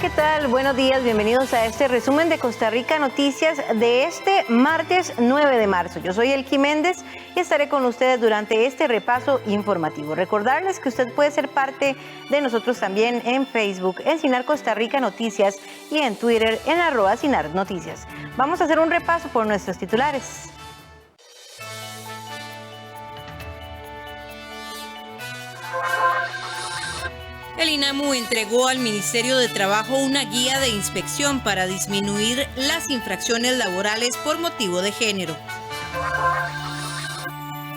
¿qué tal? Buenos días, bienvenidos a este resumen de Costa Rica Noticias de este martes 9 de marzo. Yo soy Elki Méndez y estaré con ustedes durante este repaso informativo. Recordarles que usted puede ser parte de nosotros también en Facebook, en Sinar Costa Rica Noticias y en Twitter en @Sinar Noticias. Vamos a hacer un repaso por nuestros titulares. El INAMU entregó al Ministerio de Trabajo una guía de inspección para disminuir las infracciones laborales por motivo de género.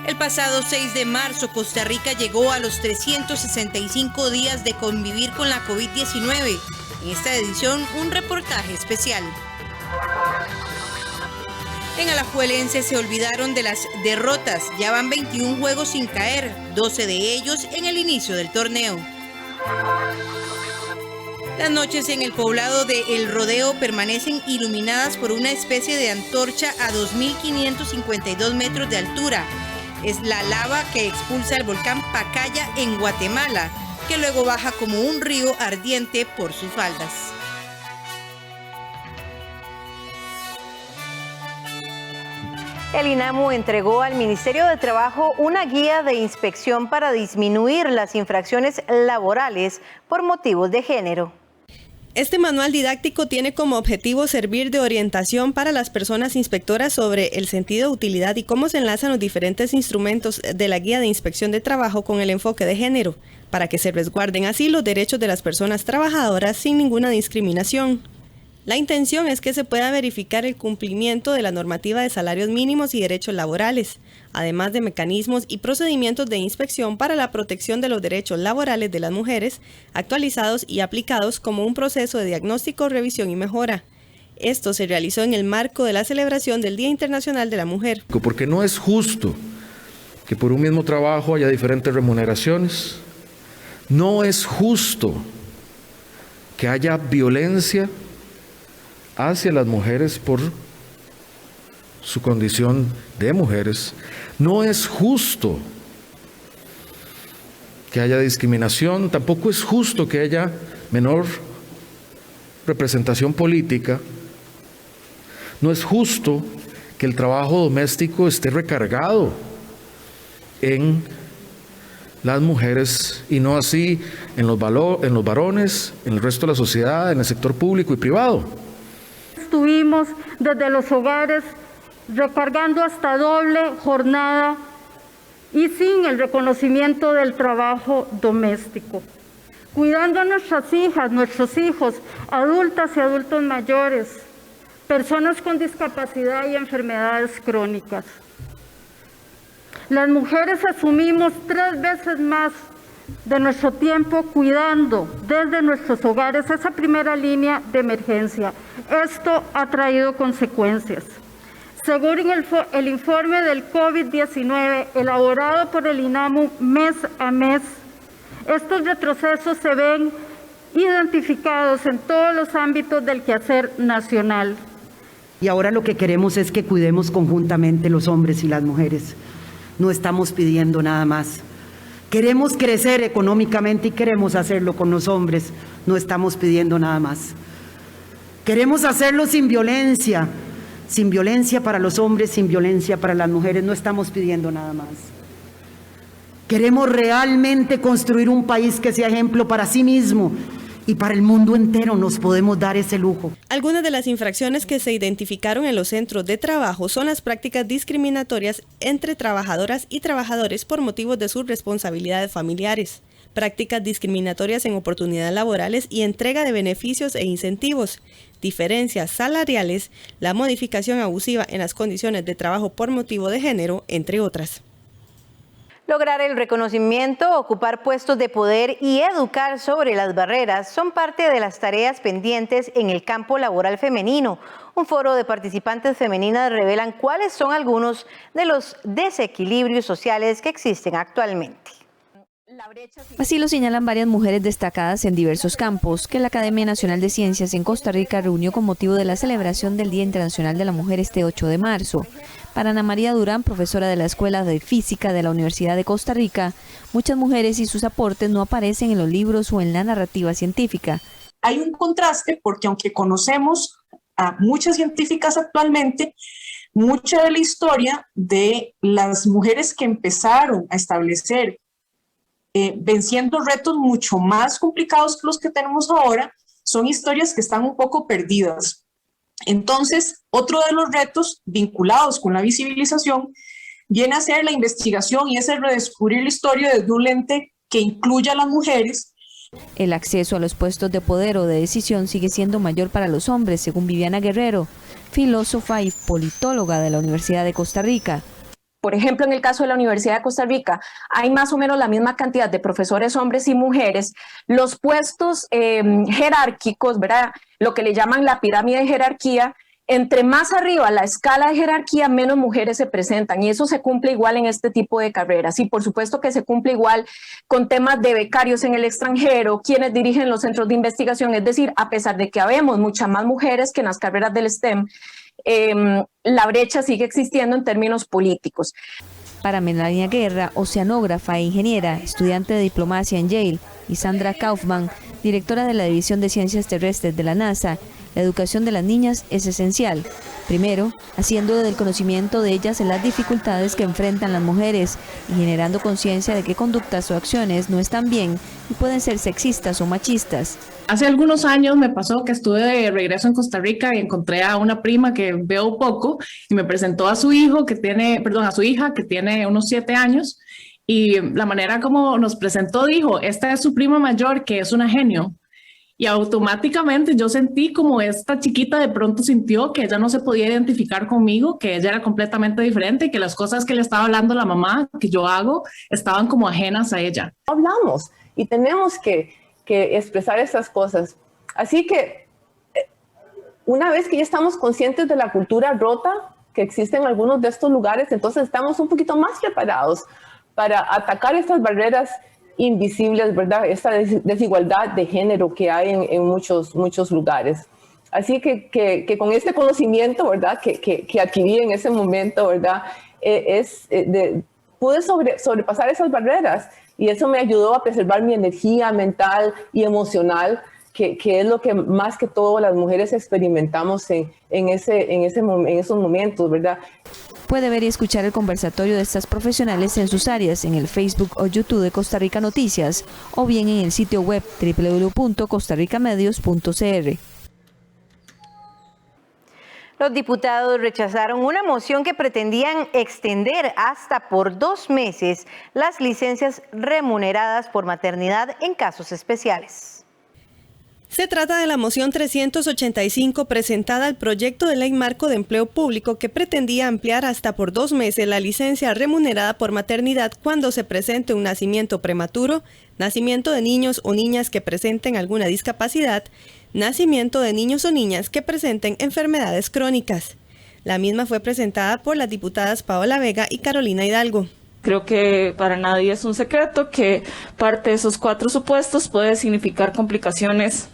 El pasado 6 de marzo, Costa Rica llegó a los 365 días de convivir con la COVID-19. En esta edición, un reportaje especial. En Alajuelense se olvidaron de las derrotas. Ya van 21 juegos sin caer, 12 de ellos en el inicio del torneo. Las noches en el poblado de El Rodeo permanecen iluminadas por una especie de antorcha a 2.552 metros de altura. Es la lava que expulsa el volcán Pacaya en Guatemala, que luego baja como un río ardiente por sus faldas. El INAMU entregó al Ministerio de Trabajo una guía de inspección para disminuir las infracciones laborales por motivos de género. Este manual didáctico tiene como objetivo servir de orientación para las personas inspectoras sobre el sentido, utilidad y cómo se enlazan los diferentes instrumentos de la guía de inspección de trabajo con el enfoque de género, para que se resguarden así los derechos de las personas trabajadoras sin ninguna discriminación. La intención es que se pueda verificar el cumplimiento de la normativa de salarios mínimos y derechos laborales, además de mecanismos y procedimientos de inspección para la protección de los derechos laborales de las mujeres, actualizados y aplicados como un proceso de diagnóstico, revisión y mejora. Esto se realizó en el marco de la celebración del Día Internacional de la Mujer. Porque no es justo que por un mismo trabajo haya diferentes remuneraciones. No es justo que haya violencia hacia las mujeres por su condición de mujeres. No es justo que haya discriminación, tampoco es justo que haya menor representación política. No es justo que el trabajo doméstico esté recargado en las mujeres y no así en los varones, en el resto de la sociedad, en el sector público y privado. Estuvimos desde los hogares recargando hasta doble jornada y sin el reconocimiento del trabajo doméstico, cuidando a nuestras hijas, nuestros hijos, adultas y adultos mayores, personas con discapacidad y enfermedades crónicas. Las mujeres asumimos 3 veces más de nuestro tiempo cuidando desde nuestros hogares esa primera línea de emergencia. Esto ha traído consecuencias. Según el informe del COVID-19 elaborado por el INAMU mes a mes, estos retrocesos se ven identificados en todos los ámbitos del quehacer nacional. Y ahora lo que queremos es que cuidemos conjuntamente los hombres y las mujeres. No estamos pidiendo nada más. Queremos crecer económicamente y queremos hacerlo con los hombres, no estamos pidiendo nada más. Queremos hacerlo sin violencia para los hombres, sin violencia para las mujeres, no estamos pidiendo nada más. Queremos realmente construir un país que sea ejemplo para sí mismo y para el mundo entero. Nos podemos dar ese lujo. Algunas de las infracciones que se identificaron en los centros de trabajo son las prácticas discriminatorias entre trabajadoras y trabajadores por motivos de sus responsabilidades familiares, prácticas discriminatorias en oportunidades laborales y entrega de beneficios e incentivos, diferencias salariales, la modificación abusiva en las condiciones de trabajo por motivo de género, entre otras. Lograr el reconocimiento, ocupar puestos de poder y educar sobre las barreras son parte de las tareas pendientes en el campo laboral femenino. Un foro de participantes femeninas revelan cuáles son algunos de los desequilibrios sociales que existen actualmente. Así lo señalan varias mujeres destacadas en diversos campos que la Academia Nacional de Ciencias en Costa Rica reunió con motivo de la celebración del Día Internacional de la Mujer este 8 de marzo. Para Ana María Durán, profesora de la Escuela de Física de la Universidad de Costa Rica, muchas mujeres y sus aportes no aparecen en los libros o en la narrativa científica. hay un contraste porque aunque conocemos a muchas científicas actualmente, mucha de la historia de las mujeres que empezaron a establecer venciendo retos mucho más complicados que los que tenemos ahora, son historias que están un poco perdidas. Entonces, otro de los retos vinculados con la visibilización viene a ser la investigación y es el redescubrir la historia desde un lente que incluya a las mujeres. El acceso a los puestos de poder o de decisión sigue siendo mayor para los hombres, según Viviana Guerrero, filósofa y politóloga de la Universidad de Costa Rica. Por ejemplo, en el caso de la Universidad de Costa Rica, hay más o menos la misma cantidad de profesores hombres y mujeres. Los puestos jerárquicos, ¿verdad? Lo que le llaman la pirámide de jerarquía, entre más arriba la escala de jerarquía, menos mujeres se presentan, y eso se cumple igual en este tipo de carreras. Y por supuesto que se cumple igual con temas de becarios en el extranjero, quienes dirigen los centros de investigación, es decir, a pesar de que habemos muchas más mujeres que en las carreras del STEM, la brecha sigue existiendo en términos políticos. Para Melania Guerra, oceanógrafa e ingeniera, estudiante de diplomacia en Yale, y Sandra Kaufman, directora de la División de Ciencias Terrestres de la NASA, la educación de las niñas es esencial. Primero, haciendo del conocimiento de ellas en las dificultades que enfrentan las mujeres y generando conciencia de que conductas o acciones no están bien y pueden ser sexistas o machistas. Hace algunos años me pasó que estuve de regreso en Costa Rica y encontré a una prima que veo poco y me presentó a su hijo a su hija que tiene unos 7 años, y la manera como nos presentó dijo: esta es su prima mayor, que es una genio. Y automáticamente yo sentí como esta chiquita de pronto sintió que ella no se podía identificar conmigo, que ella era completamente diferente y que las cosas que le estaba hablando la mamá que yo hago estaban como ajenas a ella. Hablamos y tenemos que expresar esas cosas. Así que una vez que ya estamos conscientes de la cultura rota que existe en algunos de estos lugares, entonces estamos un poquito más preparados para atacar estas barreras invisibles, ¿verdad? Esta desigualdad de género que hay en muchos lugares. Así que con este conocimiento, ¿verdad? Que adquirí en ese momento, ¿verdad? Pude sobrepasar esas barreras, y eso me ayudó a preservar mi energía mental y emocional, que es lo que más que todo las mujeres experimentamos en esos momentos, ¿verdad? Puede ver y escuchar el conversatorio de estas profesionales en sus áreas en el Facebook o YouTube de Costa Rica Noticias, o bien en el sitio web www.costarricamedios.cr. Los diputados rechazaron una moción que pretendían extender hasta por 2 meses las licencias remuneradas por maternidad en casos especiales. Se trata de la moción 385 presentada al proyecto de ley marco de empleo público que pretendía ampliar hasta por 2 meses la licencia remunerada por maternidad cuando se presente un nacimiento prematuro, nacimiento de niños o niñas que presenten alguna discapacidad, nacimiento de niños o niñas que presenten enfermedades crónicas. La misma fue presentada por las diputadas Paola Vega y Carolina Hidalgo. Creo que para nadie es un secreto que parte de esos 4 supuestos puede significar complicaciones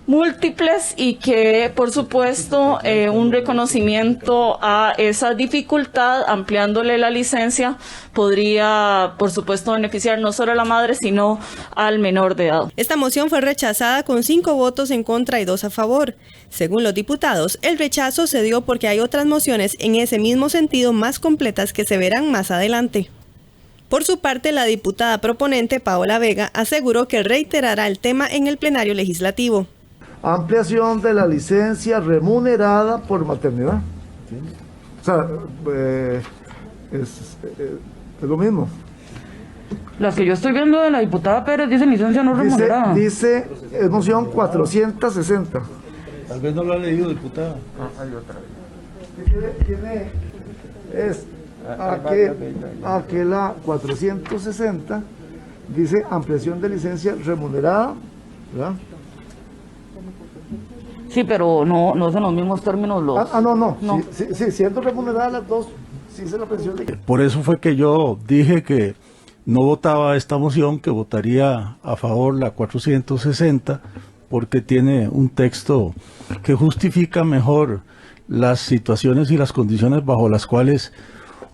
múltiples y que, por supuesto, un reconocimiento a esa dificultad, ampliándole la licencia, podría, por supuesto, beneficiar no solo a la madre, sino al menor de edad. Esta moción fue rechazada con 5 votos en contra y 2 a favor. Según los diputados, el rechazo se dio porque hay otras mociones en ese mismo sentido más completas que se verán más adelante. Por su parte, la diputada proponente Paola Vega aseguró que reiterará el tema en el plenario legislativo. Ampliación de la licencia remunerada por maternidad. O sea, es lo mismo. Las que yo estoy viendo de la diputada Pérez dicen licencia no remunerada. Dice moción 460. Tal vez no lo ha leído, diputada. Hay otra vez. Aquí la 460 dice ampliación de licencia remunerada, ¿verdad? Sí, pero no son los mismos términos los... No. Sí, siendo remuneradas las dos, sí se la pensión de... Por eso fue que yo dije que no votaba esta moción, que votaría a favor la 460, porque tiene un texto que justifica mejor las situaciones y las condiciones bajo las cuales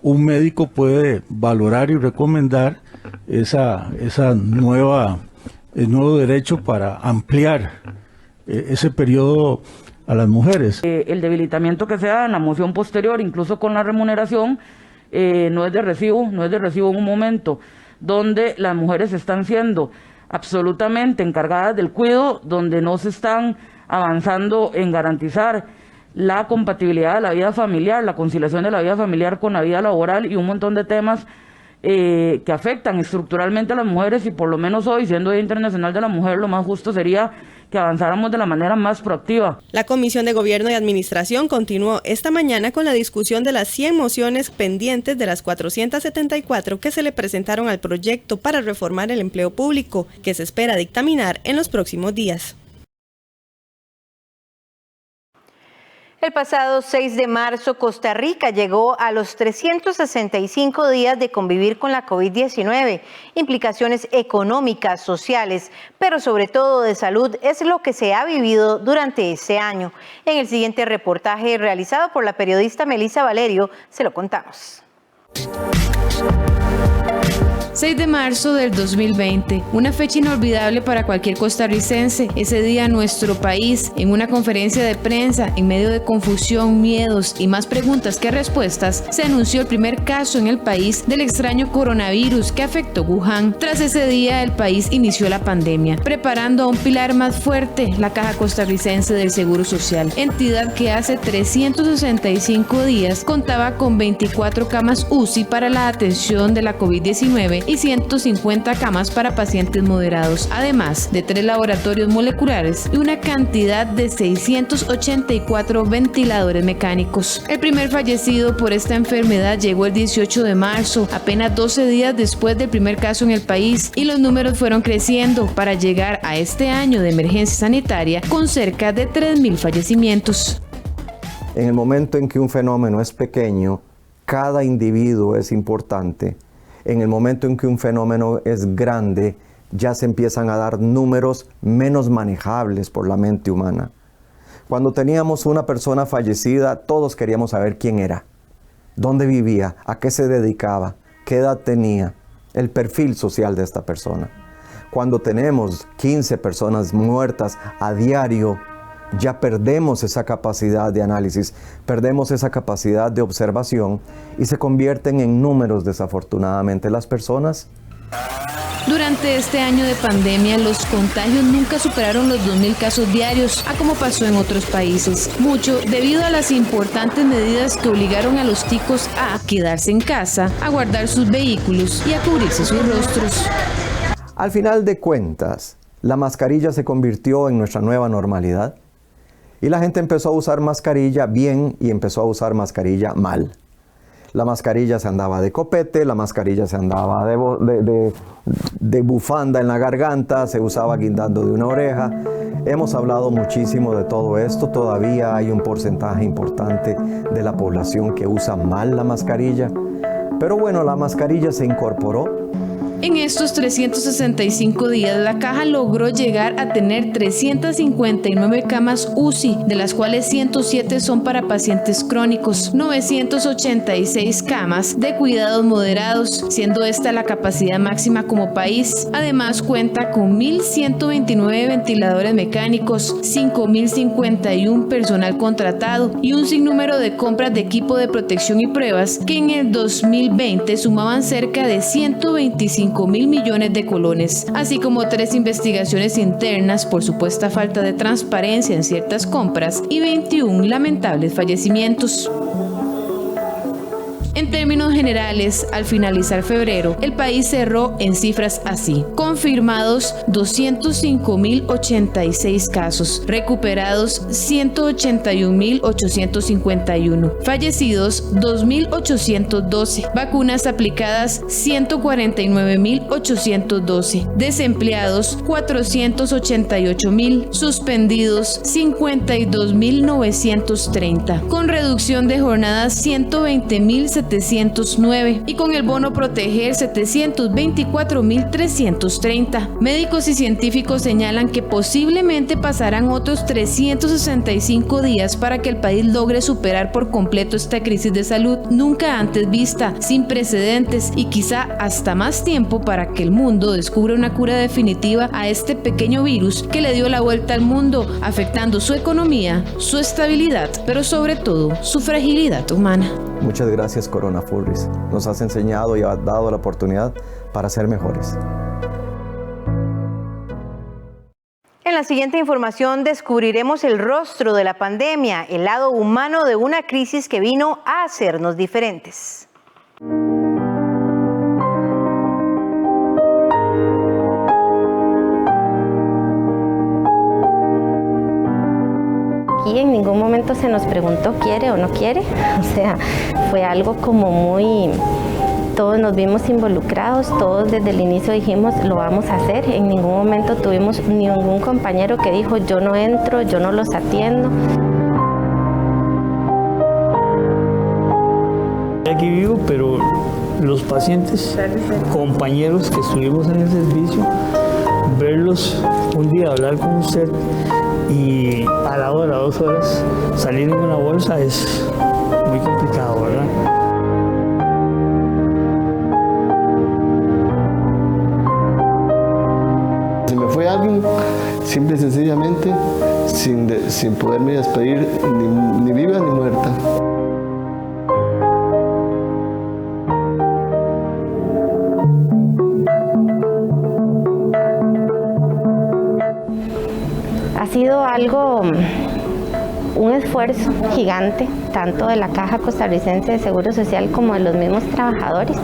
un médico puede valorar y recomendar el nuevo derecho para ampliar ese periodo a las mujeres. El debilitamiento que se da en la moción posterior, incluso con la remuneración, no es de recibo en un momento donde las mujeres están siendo absolutamente encargadas del cuidado, donde no se están avanzando en garantizar la compatibilidad de la vida familiar, la conciliación de la vida familiar con la vida laboral y un montón de temas que afectan estructuralmente a las mujeres, y por lo menos hoy, siendo Día Internacional de la Mujer, lo más justo sería que avanzáramos de la manera más proactiva. La Comisión de Gobierno y Administración continuó esta mañana con la discusión de las 100 mociones pendientes de las 474 que se le presentaron al proyecto para reformar el empleo público, que se espera dictaminar en los próximos días. El pasado 6 de marzo, Costa Rica llegó a los 365 días de convivir con la COVID-19. Implicaciones económicas, sociales, pero sobre todo de salud es lo que se ha vivido durante este año. En el siguiente reportaje realizado por la periodista Melissa Valerio, se lo contamos. 6 de marzo del 2020, una fecha inolvidable para cualquier costarricense. Ese día nuestro país, en una conferencia de prensa, en medio de confusión, miedos y más preguntas que respuestas, se anunció el primer caso en el país del extraño coronavirus que afectó Wuhan. Tras ese día, el país inició la pandemia, preparando a un pilar más fuerte, la Caja Costarricense del Seguro Social, entidad que hace 365 días contaba con 24 camas UCI para la atención de la COVID-19 y 150 camas para pacientes moderados, además de 3 laboratorios moleculares y una cantidad de 684 ventiladores mecánicos. El primer fallecido por esta enfermedad llegó el 18 de marzo, apenas 12 días después del primer caso en el país, y los números fueron creciendo para llegar a este año de emergencia sanitaria con cerca de 3.000 fallecimientos. En el momento en que un fenómeno es pequeño, cada individuo es importante. En el momento en que un fenómeno es grande, ya se empiezan a dar números menos manejables por la mente humana. Cuando teníamos una persona fallecida, todos queríamos saber quién era, dónde vivía, a qué se dedicaba, qué edad tenía, el perfil social de esta persona. Cuando tenemos 15 personas muertas a diario, ya perdemos esa capacidad de análisis, perdemos esa capacidad de observación y se convierten en números, desafortunadamente, las personas. Durante este año de pandemia, los contagios nunca superaron los 2.000 casos diarios, a como pasó en otros países. Mucho debido a las importantes medidas que obligaron a los ticos a quedarse en casa, a guardar sus vehículos y a cubrirse sus rostros. Al final de cuentas, la mascarilla se convirtió en nuestra nueva normalidad. Y la gente empezó a usar mascarilla bien y empezó a usar mascarilla mal. La mascarilla se andaba de copete, la mascarilla se andaba de bufanda en la garganta, se usaba guindando de una oreja. Hemos hablado muchísimo de todo esto. Todavía hay un porcentaje importante de la población que usa mal la mascarilla. Pero bueno, la mascarilla se incorporó. En estos 365 días, la Caja logró llegar a tener 359 camas UCI, de las cuales 107 son para pacientes crónicos, 986 camas de cuidados moderados, siendo esta la capacidad máxima como país. Además, cuenta con 1.129 ventiladores mecánicos, 5.051 personal contratado y un sinnúmero de compras de equipo de protección y pruebas que en el 2020 sumaban cerca de 125.000 millones de colones, así como 3 investigaciones internas por supuesta falta de transparencia en ciertas compras y 21 lamentables fallecimientos. En términos generales, al finalizar febrero, el país cerró en cifras así: confirmados 205.086 casos, recuperados 181.851, fallecidos 2.812, vacunas aplicadas 149.812, desempleados 488.000, suspendidos 52.930, con reducción de jornadas 120.700 709 y con el bono Proteger 724.330. Médicos y científicos señalan que posiblemente pasarán otros 365 días para que el país logre superar por completo esta crisis de salud nunca antes vista, sin precedentes, y quizá hasta más tiempo para que el mundo descubra una cura definitiva a este pequeño virus que le dio la vuelta al mundo, afectando su economía, su estabilidad, pero sobre todo su fragilidad humana. Muchas gracias, Corona Furries. Nos has enseñado y has dado la oportunidad para ser mejores. En la siguiente información descubriremos el rostro de la pandemia, el lado humano de una crisis que vino a hacernos diferentes. Aquí en ningún momento se nos preguntó quiere o no quiere, o sea, fue algo como muy... Todos nos vimos involucrados, todos desde el inicio dijimos lo vamos a hacer, en ningún momento tuvimos ningún compañero que dijo yo no entro, yo no los atiendo. Aquí vivo, pero los pacientes, compañeros que estuvimos en el servicio, verlos un día hablar con usted y a la hora, 2 horas, salir en una bolsa es muy complicado, ¿verdad? Se me fue alguien, simple y sencillamente, sin poderme despedir ni viva ni muerta. Ha sido algo, un esfuerzo gigante, tanto de la Caja Costarricense de Seguro Social como de los mismos trabajadores,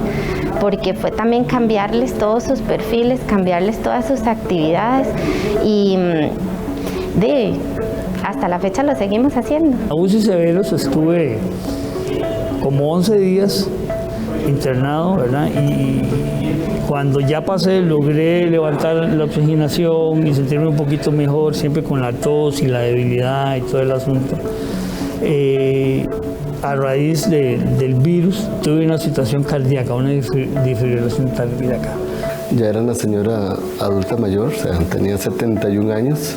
porque fue también cambiarles todos sus perfiles, cambiarles todas sus actividades y hasta la fecha lo seguimos haciendo. A UCI Severos estuve como 11 días internado, ¿verdad? Y cuando ya pasé, logré levantar la oxigenación y sentirme un poquito mejor, siempre con la tos y la debilidad y todo el asunto. A raíz del virus, tuve una situación cardíaca, una desfibrilación cardíaca. Ya era una señora adulta mayor, o sea, tenía 71 años.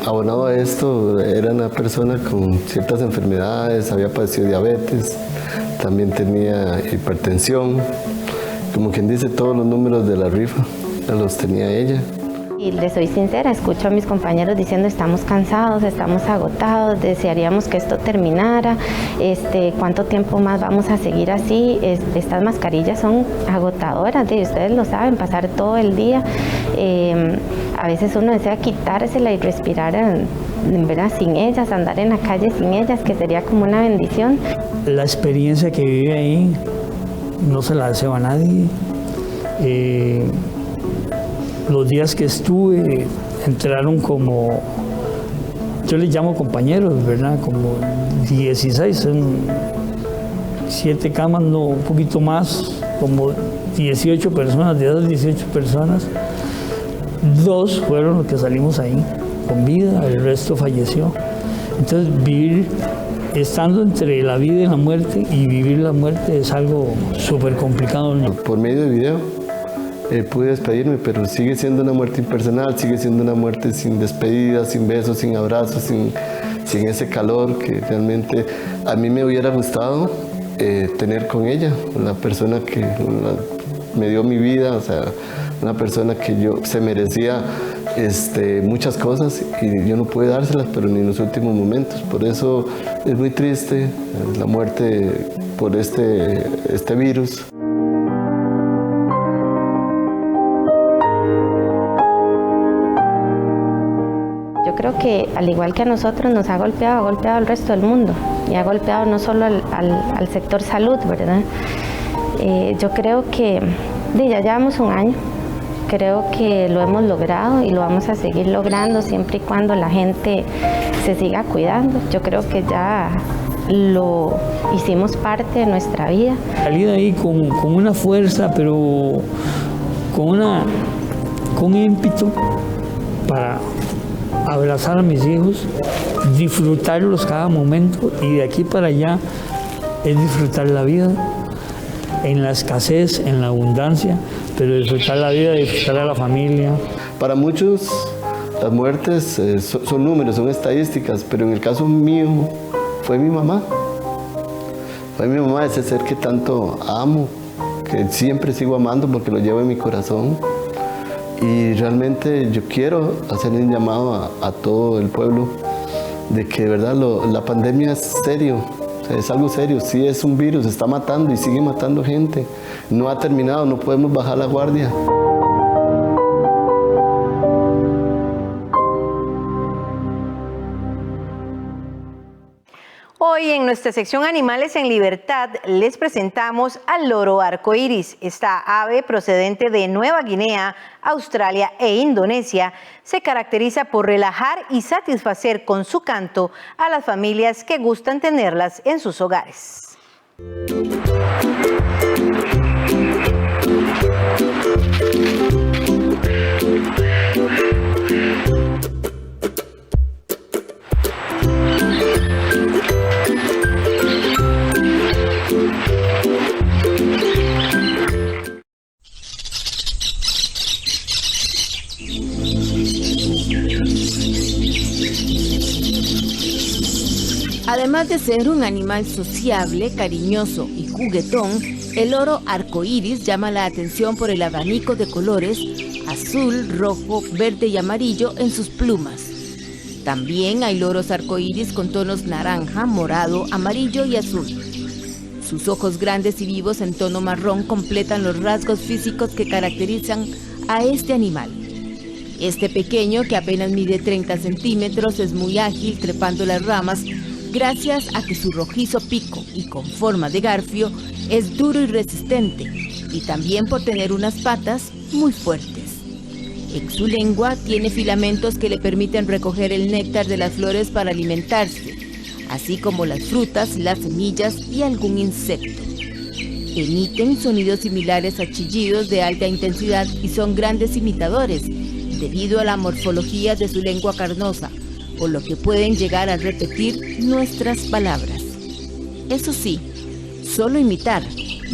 Abonado a esto, era una persona con ciertas enfermedades, había padecido diabetes, también tenía hipertensión. Como quien dice, todos los números de la rifa los tenía ella. Y les soy sincera, escucho a mis compañeros diciendo estamos cansados, estamos agotados, desearíamos que esto terminara, ¿cuánto tiempo más vamos a seguir así? Estas mascarillas son agotadoras, ustedes lo saben, pasar todo el día. A veces uno desea quitársela y respirar en verdad sin ellas, andar en la calle sin ellas, que sería como una bendición. La experiencia que vive ahí no se la deseo a nadie. Los días que estuve entraron como, yo les llamo compañeros, ¿verdad? Como 16, son 7 camas, no, un poquito más, como 18 personas, de esas 18 personas, 2 fueron los que salimos ahí con vida, el resto falleció. Entonces vivir, estando entre la vida y la muerte, y vivir la muerte es algo súper complicado. Por medio de video pude despedirme, pero sigue siendo una muerte impersonal, sigue siendo una muerte sin despedida, sin besos, sin abrazos, sin ese calor que realmente a mí me hubiera gustado tener con ella, una persona que me dio mi vida, o sea, una persona que se merecía muchas cosas y yo no pude dárselas, pero ni en los últimos momentos. Por eso es muy triste la muerte por este virus. Yo creo que al igual que a nosotros nos ha golpeado al resto del mundo y ha golpeado no solo al sector salud, ¿verdad? Yo creo que ya llevamos un año. Creo que lo hemos logrado y lo vamos a seguir logrando siempre y cuando la gente se siga cuidando. Yo creo que ya lo hicimos parte de nuestra vida. Salí de ahí con una fuerza, pero con ímpetu para abrazar a mis hijos, disfrutarlos cada momento y de aquí para allá es disfrutar la vida en la escasez, en la abundancia, pero disfrutar la vida, disfrutar a la familia. Para muchos las muertes son números, son estadísticas, pero en el caso mío fue mi mamá. Fue mi mamá, ese ser que tanto amo, que siempre sigo amando porque lo llevo en mi corazón. Y realmente yo quiero hacer un llamado a todo el pueblo de que de verdad la pandemia es serio, o sea, es algo serio, sí es un virus, está matando y sigue matando gente. No ha terminado, no podemos bajar la guardia. Hoy en nuestra sección Animales en Libertad les presentamos al loro arcoíris. Esta ave procedente de Nueva Guinea, Australia e Indonesia se caracteriza por relajar y satisfacer con su canto a las familias que gustan tenerlas en sus hogares. Además de ser un animal sociable, cariñoso y juguetón, el loro arcoíris llama la atención por el abanico de colores azul, rojo, verde y amarillo en sus plumas. También hay loros arcoíris con tonos naranja, morado, amarillo y azul. Sus ojos grandes y vivos en tono marrón completan los rasgos físicos que caracterizan a este animal. Este pequeño, que apenas mide 30 centímetros, es muy ágil trepando las ramas, gracias a que su rojizo pico y con forma de garfio es duro y resistente, y también por tener unas patas muy fuertes. En su lengua tiene filamentos que le permiten recoger el néctar de las flores para alimentarse, así como las frutas, las semillas y algún insecto. Emiten sonidos similares a chillidos de alta intensidad y son grandes imitadores, debido a la morfología de su lengua carnosa, por lo que pueden llegar a repetir nuestras palabras. Eso sí, solo imitar,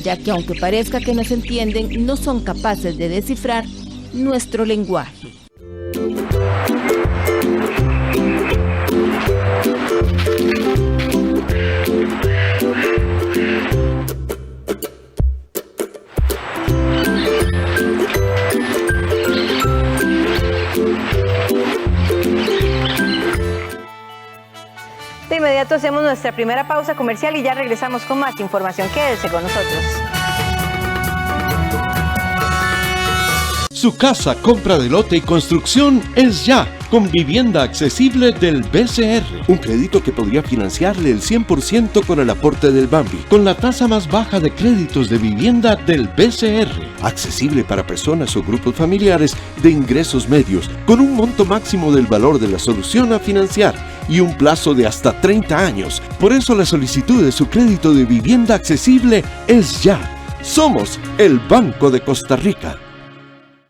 ya que aunque parezca que nos entienden, no son capaces de descifrar nuestro lenguaje. De inmediato hacemos nuestra primera pausa comercial y ya regresamos con más información. Quédese con nosotros. Su casa, compra de lote y construcción es ya, con vivienda accesible del BCR. Un crédito que podría financiarle el 100% con el aporte del Bambi, con la tasa más baja de créditos de vivienda del BCR. Accesible para personas o grupos familiares de ingresos medios, con un monto máximo del valor de la solución a financiar y un plazo de hasta 30 años. Por eso la solicitud de su crédito de vivienda accesible es ya. Somos el Banco de Costa Rica.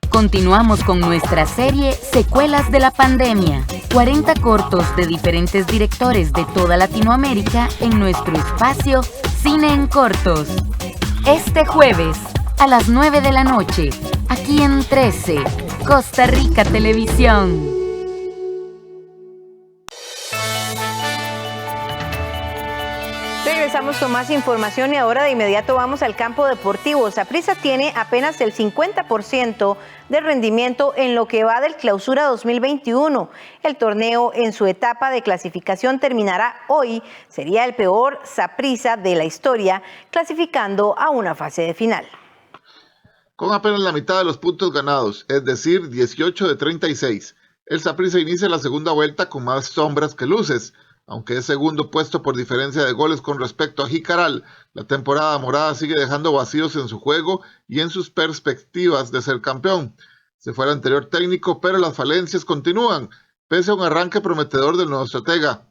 Continuamos con nuestra serie Secuelas de la Pandemia. 40 cortos de diferentes directores de toda Latinoamérica en nuestro espacio Cine en Cortos. Este jueves a las 9 de la noche, aquí en 13, Costa Rica Televisión. Regresamos con más información y ahora de inmediato vamos al campo deportivo. Saprissa tiene apenas el 50% de rendimiento en lo que va del Clausura 2021. El torneo en su etapa de clasificación terminará hoy. Sería el peor Saprissa de la historia, clasificando a una fase de final. Con apenas la mitad de los puntos ganados, es decir, 18 de 36, el Saprissa inicia la segunda vuelta con más sombras que luces. Aunque es segundo puesto por diferencia de goles con respecto a Jicaral, la temporada morada sigue dejando vacíos en su juego y en sus perspectivas de ser campeón. Se fue el anterior técnico, pero las falencias continúan, pese a un arranque prometedor del nuevo estratega.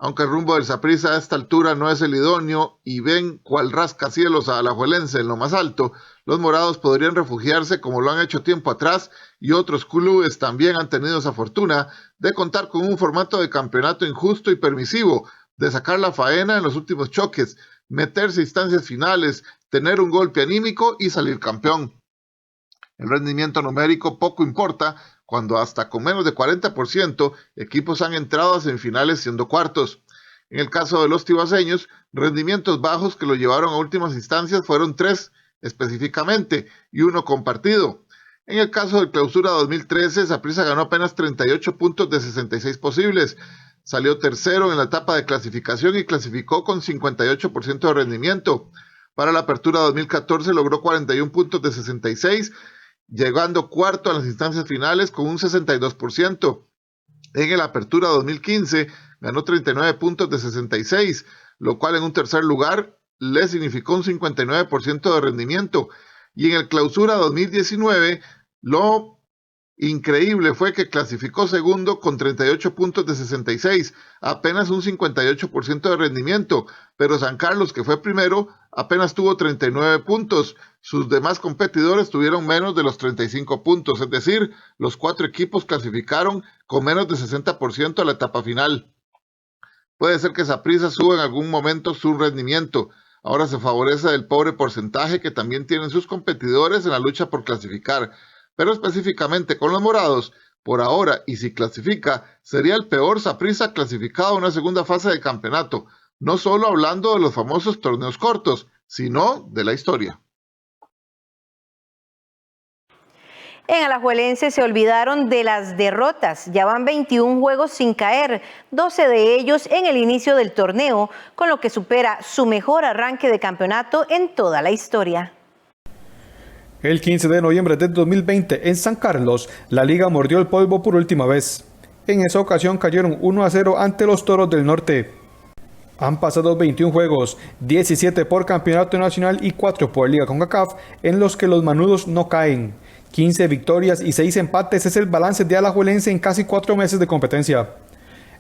Aunque el rumbo del Saprissa a esta altura no es el idóneo y ven cual rascacielos a Alajuelense en lo más alto, los morados podrían refugiarse como lo han hecho tiempo atrás y otros clubes también han tenido esa fortuna de contar con un formato de campeonato injusto y permisivo, de sacar la faena en los últimos choques, meterse a instancias finales, tener un golpe anímico y salir campeón. El rendimiento numérico poco importa cuando hasta con menos de 40% equipos han entrado a semifinales siendo cuartos. En el caso de los tibaseños, rendimientos bajos que lo llevaron a últimas instancias fueron 3 específicamente y 1 compartido. En el caso del Clausura 2013, Saprissa ganó apenas 38 puntos de 66 posibles, salió tercero en la etapa de clasificación y clasificó con 58% de rendimiento. Para la Apertura 2014 logró 41 puntos de 66, llegando cuarto a las instancias finales con un 62%. En el Apertura 2015 ganó 39 puntos de 66, lo cual en un tercer lugar le significó un 59% de rendimiento. Y en el Clausura 2019, lo increíble fue que clasificó segundo con 38 puntos de 66, apenas un 58% de rendimiento, pero San Carlos, que fue primero, apenas tuvo 39 puntos. Sus demás competidores tuvieron menos de los 35 puntos, es decir, los 4 equipos clasificaron con menos de 60% a la etapa final. Puede ser que Saprissa suba en algún momento su rendimiento. Ahora se favorece del pobre porcentaje que también tienen sus competidores en la lucha por clasificar. Pero específicamente con los morados, por ahora, y si clasifica, sería el peor Saprissa clasificado a una segunda fase de campeonato, no solo hablando de los famosos torneos cortos, sino de la historia. En Alajuelense se olvidaron de las derrotas, ya van 21 juegos sin caer, 12 de ellos en el inicio del torneo, con lo que supera su mejor arranque de campeonato en toda la historia. El 15 de noviembre de 2020 en San Carlos, la liga mordió el polvo por última vez. En esa ocasión cayeron 1-0 ante los Toros del Norte. Han pasado 21 juegos, 17 por campeonato nacional y 4 por Liga CONCACAF, en los que los manudos no caen. 15 victorias y 6 empates es el balance de Alajuelense en casi 4 meses de competencia.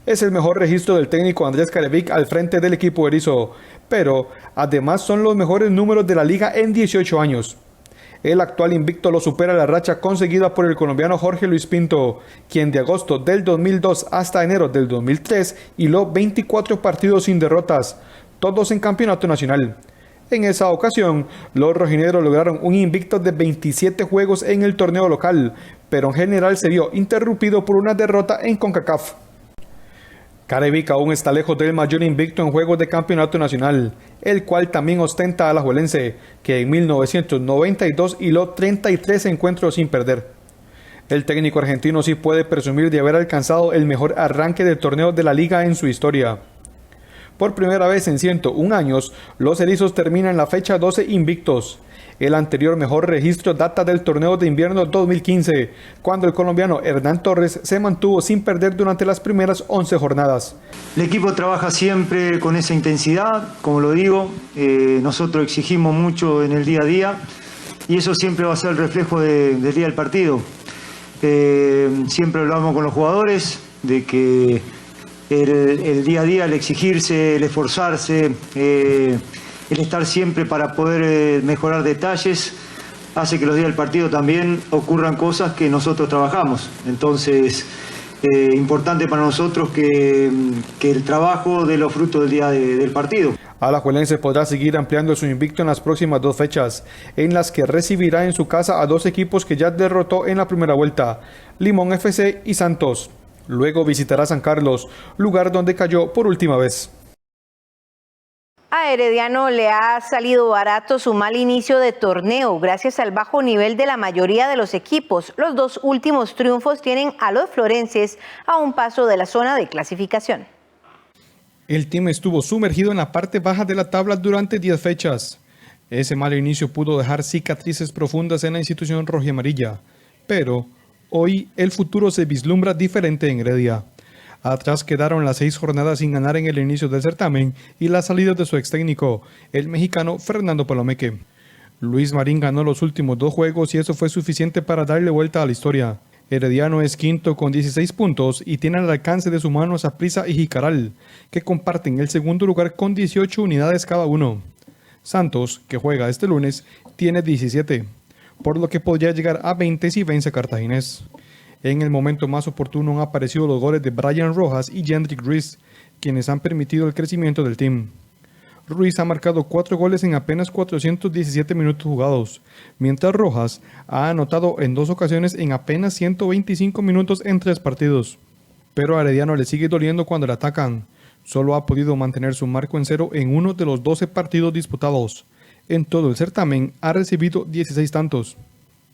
Es el mejor registro del técnico Andrés Carevic al frente del equipo erizo, pero además son los mejores números de la liga en 18 años. El actual invicto lo supera la racha conseguida por el colombiano Jorge Luis Pinto, quien de agosto del 2002 hasta enero del 2003 hiló 24 partidos sin derrotas, todos en campeonato nacional. En esa ocasión, los rojinegros lograron un invicto de 27 juegos en el torneo local, pero en general se vio interrumpido por una derrota en CONCACAF. Carevic aún está lejos del mayor invicto en juegos de campeonato nacional, el cual también ostenta Alajuelense, que en 1992 hiló 33 encuentros sin perder. El técnico argentino sí puede presumir de haber alcanzado el mejor arranque del torneo de la liga en su historia. Por primera vez en 101 años, los erizos terminan la fecha 12 invictos. El anterior mejor registro data del torneo de invierno 2015, cuando el colombiano Hernán Torres se mantuvo sin perder durante las primeras 11 jornadas. El equipo trabaja siempre con esa intensidad, como lo digo, nosotros exigimos mucho en el día a día y eso siempre va a ser el reflejo del día del partido. Siempre hablamos con los jugadores de que el día a día, el exigirse, el esforzarse, el estar siempre para poder mejorar detalles, hace que los días del partido también ocurran cosas que nosotros trabajamos. Entonces, importante para nosotros que el trabajo dé los frutos del día del partido. Alajuelense podrá seguir ampliando su invicto en las próximas 2 fechas, en las que recibirá en su casa a 2 equipos que ya derrotó en la primera vuelta, Limón FC y Santos. Luego visitará San Carlos, lugar donde cayó por última vez. A Herediano le ha salido barato su mal inicio de torneo gracias al bajo nivel de la mayoría de los equipos. Los 2 últimos triunfos tienen a los florenses a un paso de la zona de clasificación. El team estuvo sumergido en la parte baja de la tabla durante 10 fechas. Ese mal inicio pudo dejar cicatrices profundas en la institución rojiamarilla, pero hoy el futuro se vislumbra diferente en Heredia. Atrás quedaron las 6 jornadas sin ganar en el inicio del certamen y la salida de su ex técnico, el mexicano Fernando Palomeque. Luis Marín ganó los últimos 2 juegos y eso fue suficiente para darle vuelta a la historia. Herediano es quinto con 16 puntos y tiene al alcance de su mano a Saprissa y Jicaral, que comparten el segundo lugar con 18 unidades cada uno. Santos, que juega este lunes, tiene 17, por lo que podría llegar a 20 si vence a Cartaginés. En el momento más oportuno han aparecido los goles de Brian Rojas y Jendrik Ruiz, quienes han permitido el crecimiento del team. Ruiz ha marcado 4 goles en apenas 417 minutos jugados, mientras Rojas ha anotado en 2 ocasiones en apenas 125 minutos en 3 partidos. Pero a Herediano le sigue doliendo cuando le atacan. Solo ha podido mantener su marco en 0 en uno de los 12 partidos disputados. En todo el certamen ha recibido 16 tantos.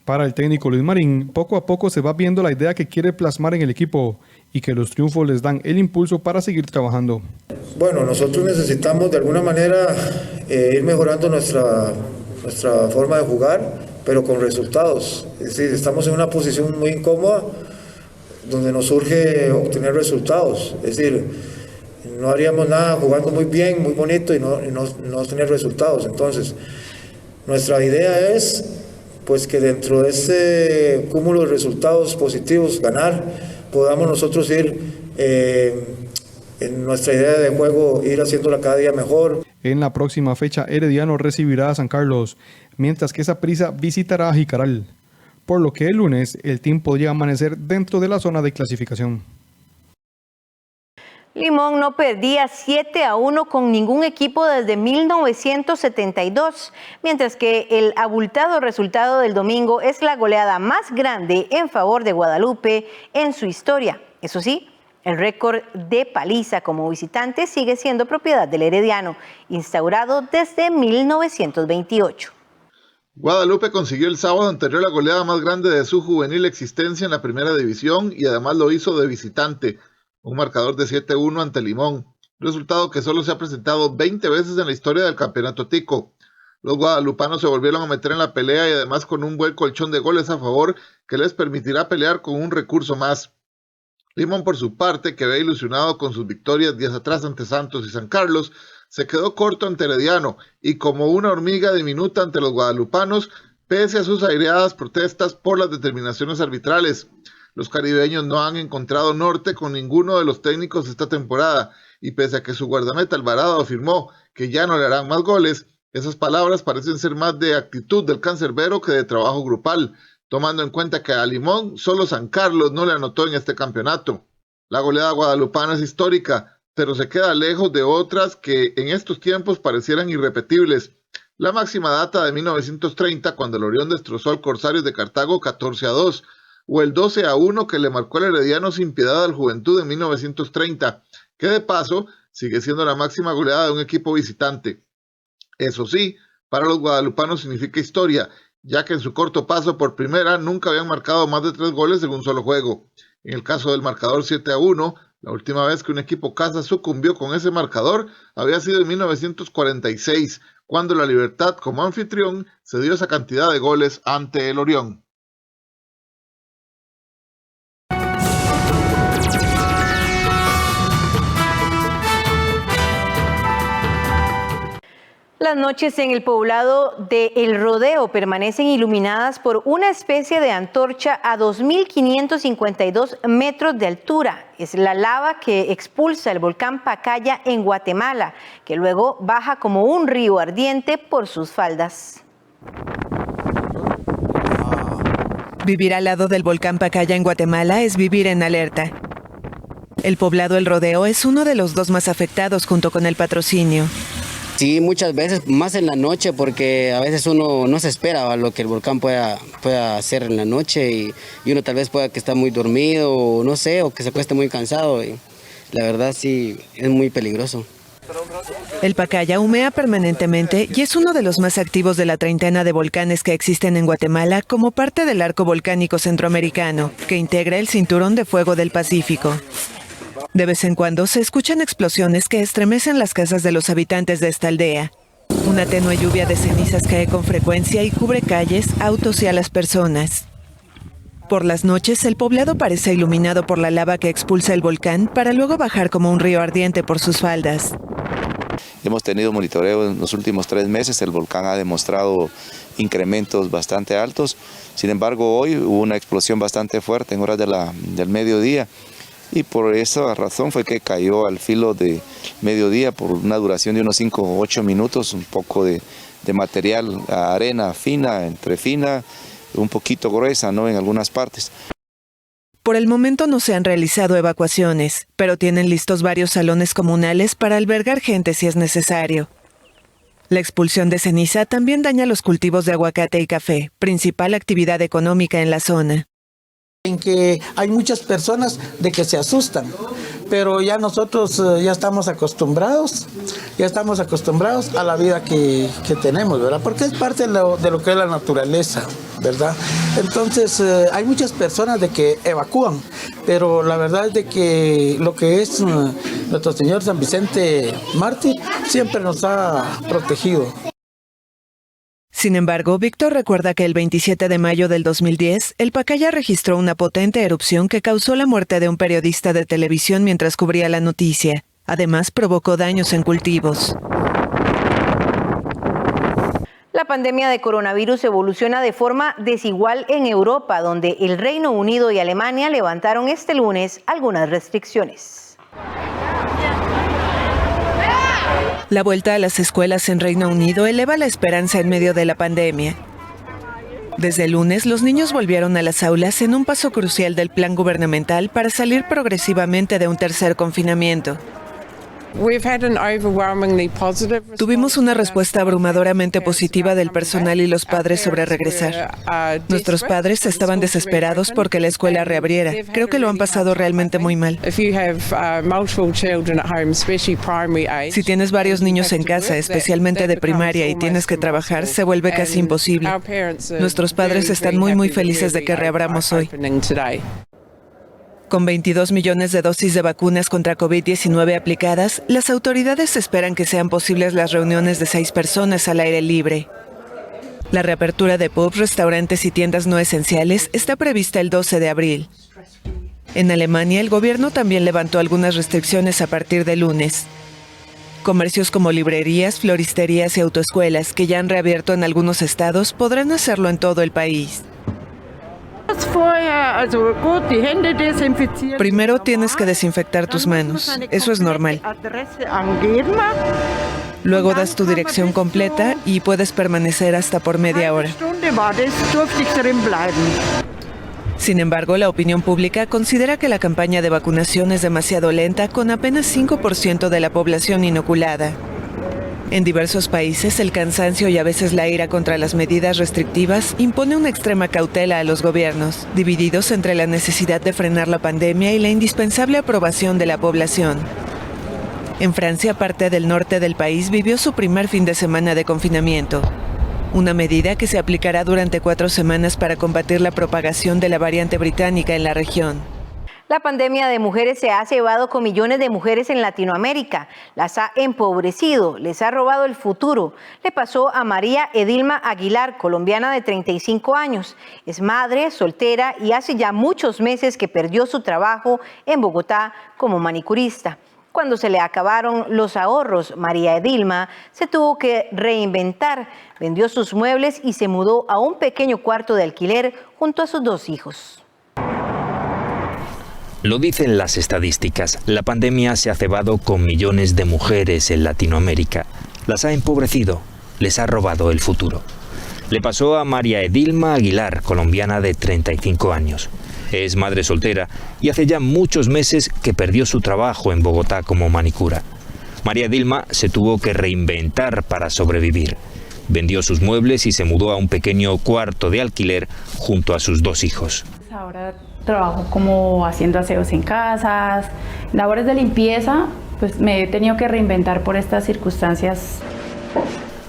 Para el técnico Luis Marín, poco a poco se va viendo la idea que quiere plasmar en el equipo y que los triunfos les dan el impulso para seguir trabajando. Bueno, nosotros necesitamos de alguna manera ir mejorando nuestra forma de jugar, pero con resultados. Es decir, estamos en una posición muy incómoda donde nos surge obtener resultados. Es decir, no haríamos nada jugando muy bien, muy bonito y no tener resultados. Entonces, nuestra idea es pues que dentro de ese cúmulo de resultados positivos, ganar, podamos nosotros ir en nuestra idea de juego, ir haciéndola cada día mejor. En la próxima fecha, Herediano recibirá a San Carlos, mientras que Saprissa visitará a Jicaral, por lo que el lunes el team podría amanecer dentro de la zona de clasificación. Limón no perdía 7-1 con ningún equipo desde 1972, mientras que el abultado resultado del domingo es la goleada más grande en favor de Guadalupe en su historia. Eso sí, el récord de paliza como visitante sigue siendo propiedad del Herediano, instaurado desde 1928. Guadalupe consiguió el sábado anterior la goleada más grande de su juvenil existencia en la primera división y además lo hizo de visitante. Un marcador de 7-1 ante Limón, resultado que solo se ha presentado 20 veces en la historia del campeonato tico. Los guadalupanos se volvieron a meter en la pelea y además con un buen colchón de goles a favor que les permitirá pelear con un recurso más. Limón, por su parte, que había ilusionado con sus victorias días atrás ante Santos y San Carlos, se quedó corto ante Herediano y como una hormiga diminuta ante los guadalupanos, pese a sus aireadas protestas por las determinaciones arbitrales. Los caribeños no han encontrado norte con ninguno de los técnicos esta temporada y pese a que su guardameta Alvarado afirmó que ya no le harán más goles, esas palabras parecen ser más de actitud del cancerbero que de trabajo grupal, tomando en cuenta que a Limón solo San Carlos no le anotó en este campeonato. La goleada guadalupana es histórica, pero se queda lejos de otras que en estos tiempos parecieran irrepetibles. La máxima data de 1930, cuando el Orión destrozó al Corsarios de Cartago 14-2, o el 12-1 que le marcó el Herediano sin piedad al Juventud en 1930, que de paso sigue siendo la máxima goleada de un equipo visitante. Eso sí, para los guadalupanos significa historia, ya que en su corto paso por primera nunca habían marcado más de 3 goles en un solo juego. En el caso del marcador 7-1, la última vez que un equipo casa sucumbió con ese marcador había sido en 1946, cuando la Libertad como anfitrión se dio esa cantidad de goles ante el Orión. Las noches en el poblado de El Rodeo permanecen iluminadas por una especie de antorcha a 2.552 metros de altura. Es la lava que expulsa el volcán Pacaya en Guatemala, que luego baja como un río ardiente por sus faldas. Vivir al lado del volcán Pacaya en Guatemala es vivir en alerta. El poblado El Rodeo es uno de los 2 más afectados junto con El Patrocinio. Sí, muchas veces, más en la noche, porque a veces uno no se espera a lo que el volcán pueda hacer en la noche y uno tal vez pueda que está muy dormido o no sé, o que se acueste muy cansado. Y la verdad sí, es muy peligroso. El Pacaya humea permanentemente y es uno de los más activos de la treintena de volcanes que existen en Guatemala como parte del arco volcánico centroamericano, que integra el Cinturón de Fuego del Pacífico. De vez en cuando se escuchan explosiones que estremecen las casas de los habitantes de esta aldea. Una tenue lluvia de cenizas cae con frecuencia y cubre calles, autos y a las personas. Por las noches, el poblado parece iluminado por la lava que expulsa el volcán para luego bajar como un río ardiente por sus faldas. Hemos tenido monitoreo en los últimos 3 meses, el volcán ha demostrado incrementos bastante altos. Sin embargo, hoy hubo una explosión bastante fuerte en horas del mediodía. Y por esa razón fue que cayó al filo de mediodía por una duración de unos 5 o 8 minutos, un poco de material, arena fina, entre fina, un poquito gruesa, ¿no?, en algunas partes. Por el momento no se han realizado evacuaciones, pero tienen listos varios salones comunales para albergar gente si es necesario. La expulsión de ceniza también daña los cultivos de aguacate y café, principal actividad económica en la zona. En que hay muchas personas de que se asustan, pero ya nosotros ya estamos acostumbrados a la vida que tenemos, ¿verdad? Porque es parte de lo que es la naturaleza, ¿verdad? Entonces hay muchas personas de que evacúan, pero la verdad es de que lo que es nuestro Señor San Vicente Mártir siempre nos ha protegido. Sin embargo, Víctor recuerda que el 27 de mayo del 2010, el Pacaya registró una potente erupción que causó la muerte de un periodista de televisión mientras cubría la noticia. Además, provocó daños en cultivos. La pandemia de coronavirus evoluciona de forma desigual en Europa, donde el Reino Unido y Alemania levantaron este lunes algunas restricciones. La vuelta a las escuelas en Reino Unido eleva la esperanza en medio de la pandemia. Desde el lunes, los niños volvieron a las aulas en un paso crucial del plan gubernamental para salir progresivamente de un tercer confinamiento. Tuvimos una respuesta abrumadoramente positiva del personal y los padres sobre regresar. Nuestros padres estaban desesperados porque la escuela reabriera. Creo que lo han pasado realmente muy mal. Si tienes varios niños en casa, especialmente de primaria, y tienes que trabajar, se vuelve casi imposible. Nuestros padres están muy felices de que reabramos hoy. Con 22 millones de dosis de vacunas contra COVID-19 aplicadas, las autoridades esperan que sean posibles las reuniones de 6 personas al aire libre. La reapertura de pubs, restaurantes y tiendas no esenciales está prevista el 12 de abril. En Alemania, el gobierno también levantó algunas restricciones a partir de lunes. Comercios como librerías, floristerías y autoescuelas, que ya han reabierto en algunos estados, podrán hacerlo en todo el país. Primero tienes que desinfectar tus manos, eso es normal. Luego das tu dirección completa y puedes permanecer hasta por media hora. Sin embargo, la opinión pública considera que la campaña de vacunación es demasiado lenta, con apenas 5% de la población inoculada. En diversos países, el cansancio y a veces la ira contra las medidas restrictivas impone una extrema cautela a los gobiernos, divididos entre la necesidad de frenar la pandemia y la indispensable aprobación de la población. En Francia, parte del norte del país vivió su primer fin de semana de confinamiento, una medida que se aplicará durante 4 semanas para combatir la propagación de la variante británica en la región. La pandemia de mujeres se ha cebado con millones de mujeres en Latinoamérica. Las ha empobrecido, les ha robado el futuro. Le pasó a María Edilma Aguilar, colombiana de 35 años. Es madre, soltera y hace ya muchos meses que perdió su trabajo en Bogotá como manicurista. Cuando se le acabaron los ahorros, María Edilma se tuvo que reinventar. Vendió sus muebles y se mudó a un pequeño cuarto de alquiler junto a sus 2 hijos. Lo dicen las estadísticas, la pandemia se ha cebado con millones de mujeres en Latinoamérica. Las ha empobrecido, les ha robado el futuro. Le pasó a María Edilma Aguilar, colombiana de 35 años. Es madre soltera y hace ya muchos meses que perdió su trabajo en Bogotá como manicura. María Edilma se tuvo que reinventar para sobrevivir. Vendió sus muebles y se mudó a un pequeño cuarto de alquiler junto a sus 2 hijos. Ahora trabajo como haciendo aseos en casas, labores de limpieza, pues me he tenido que reinventar por estas circunstancias.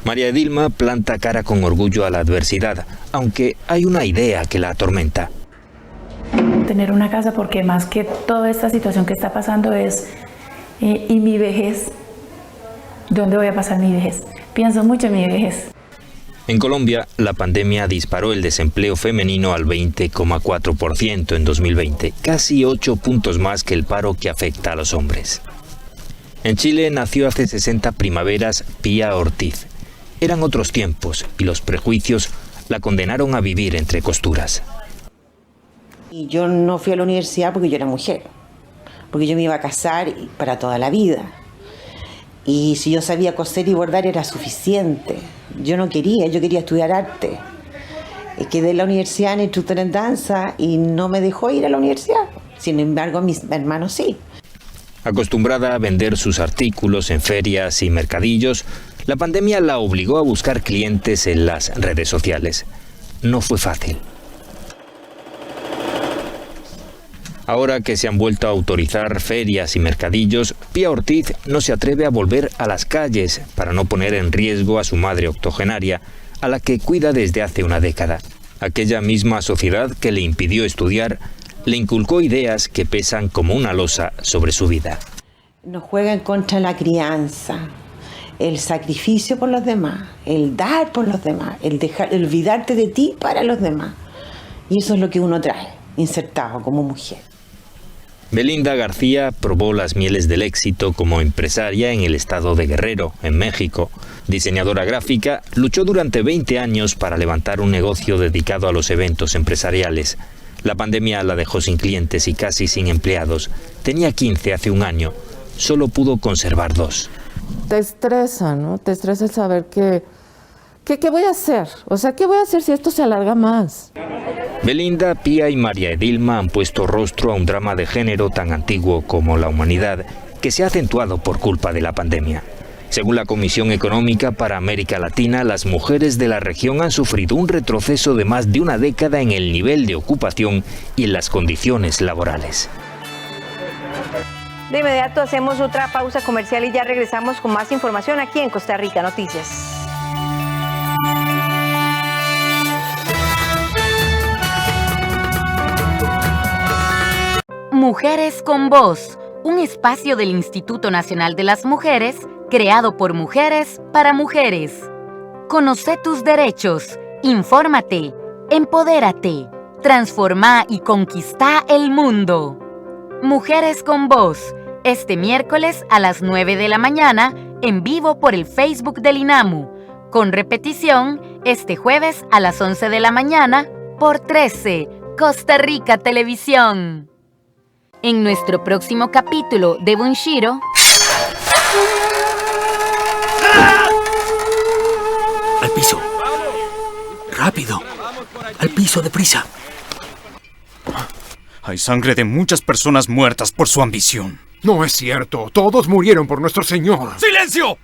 María Edilma planta cara con orgullo a la adversidad, aunque hay una idea que la atormenta. Tener una casa, porque más que toda esta situación que está pasando es, ¿y mi vejez? ¿Dónde voy a pasar mi vejez? Pienso mucho en mi vejez. En Colombia, la pandemia disparó el desempleo femenino al 20,4% en 2020, casi 8 puntos más que el paro que afecta a los hombres. En Chile nació hace 60 primaveras Pía Ortiz. Eran otros tiempos y los prejuicios la condenaron a vivir entre costuras. Y yo no fui a la universidad porque yo era mujer, porque yo me iba a casar para toda la vida. Y si yo sabía coser y bordar era suficiente. Yo quería estudiar arte. Quedé en la universidad en instructor en danza y no me dejó ir a la universidad. Sin embargo, mis hermanos sí. Acostumbrada a vender sus artículos en ferias y mercadillos, la pandemia la obligó a buscar clientes en las redes sociales. No fue fácil. Ahora que se han vuelto a autorizar ferias y mercadillos, Pía Ortiz no se atreve a volver a las calles para no poner en riesgo a su madre octogenaria, a la que cuida desde hace una década. Aquella misma sociedad que le impidió estudiar, le inculcó ideas que pesan como una losa sobre su vida. Nos juega en contra la crianza, el sacrificio por los demás, el dar por los demás, el olvidarte de ti para los demás. Y eso es lo que uno trae, insertado como mujer. Belinda García probó las mieles del éxito como empresaria en el estado de Guerrero, en México. Diseñadora gráfica, luchó durante 20 años para levantar un negocio dedicado a los eventos empresariales. La pandemia la dejó sin clientes y casi sin empleados. Tenía 15 hace un año. Solo pudo conservar 2. Te estresa, ¿no? Te estresa el saber ¿qué voy a hacer? O sea, ¿qué voy a hacer si esto se alarga más? Belinda, Pía y María Edilma han puesto rostro a un drama de género tan antiguo como la humanidad, que se ha acentuado por culpa de la pandemia. Según la Comisión Económica para América Latina, las mujeres de la región han sufrido un retroceso de más de una década en el nivel de ocupación y en las condiciones laborales. De inmediato hacemos otra pausa comercial y ya regresamos con más información aquí en Costa Rica Noticias. Mujeres con Voz, un espacio del Instituto Nacional de las Mujeres, creado por mujeres para mujeres. Conoce tus derechos, infórmate, empodérate, transforma y conquista el mundo. Mujeres con Voz, este miércoles a las 9 de la mañana, en vivo por el Facebook del INAMU, con repetición este jueves a las 11 de la mañana por 13, Costa Rica Televisión. En nuestro próximo capítulo de Bunshiro... ¡Al piso! ¡Rápido! ¡Al piso, deprisa! Hay sangre de muchas personas muertas por su ambición. No es cierto. Todos murieron por nuestro Señor. ¡Silencio!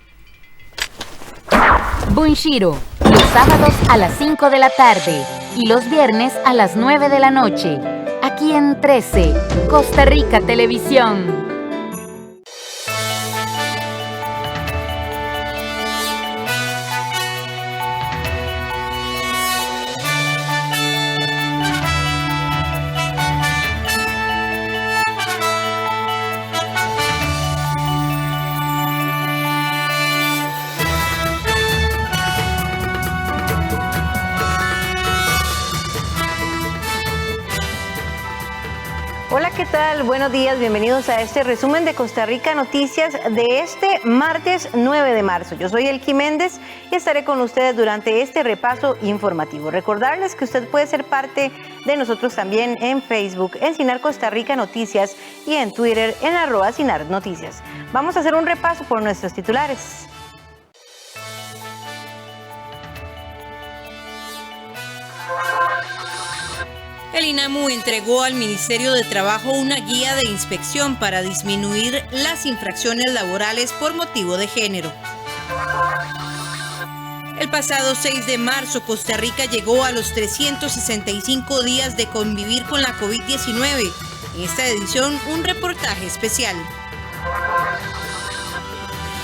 Bunshiro, los sábados a las 5 de la tarde y los viernes a las 9 de la noche. Aquí en 13, Costa Rica Televisión. Hola, ¿qué tal? Buenos días, bienvenidos a este resumen de Costa Rica Noticias de este martes 9 de marzo. Yo soy Elki Méndez y estaré con ustedes durante este repaso informativo. Recordarles que usted puede ser parte de nosotros también en Facebook, en Sinar Costa Rica Noticias y en Twitter en @Sinar Noticias. Vamos a hacer un repaso por nuestros titulares. El INAMU entregó al Ministerio de Trabajo una guía de inspección para disminuir las infracciones laborales por motivo de género. El pasado 6 de marzo, Costa Rica llegó a los 365 días de convivir con la COVID-19. En esta edición, un reportaje especial.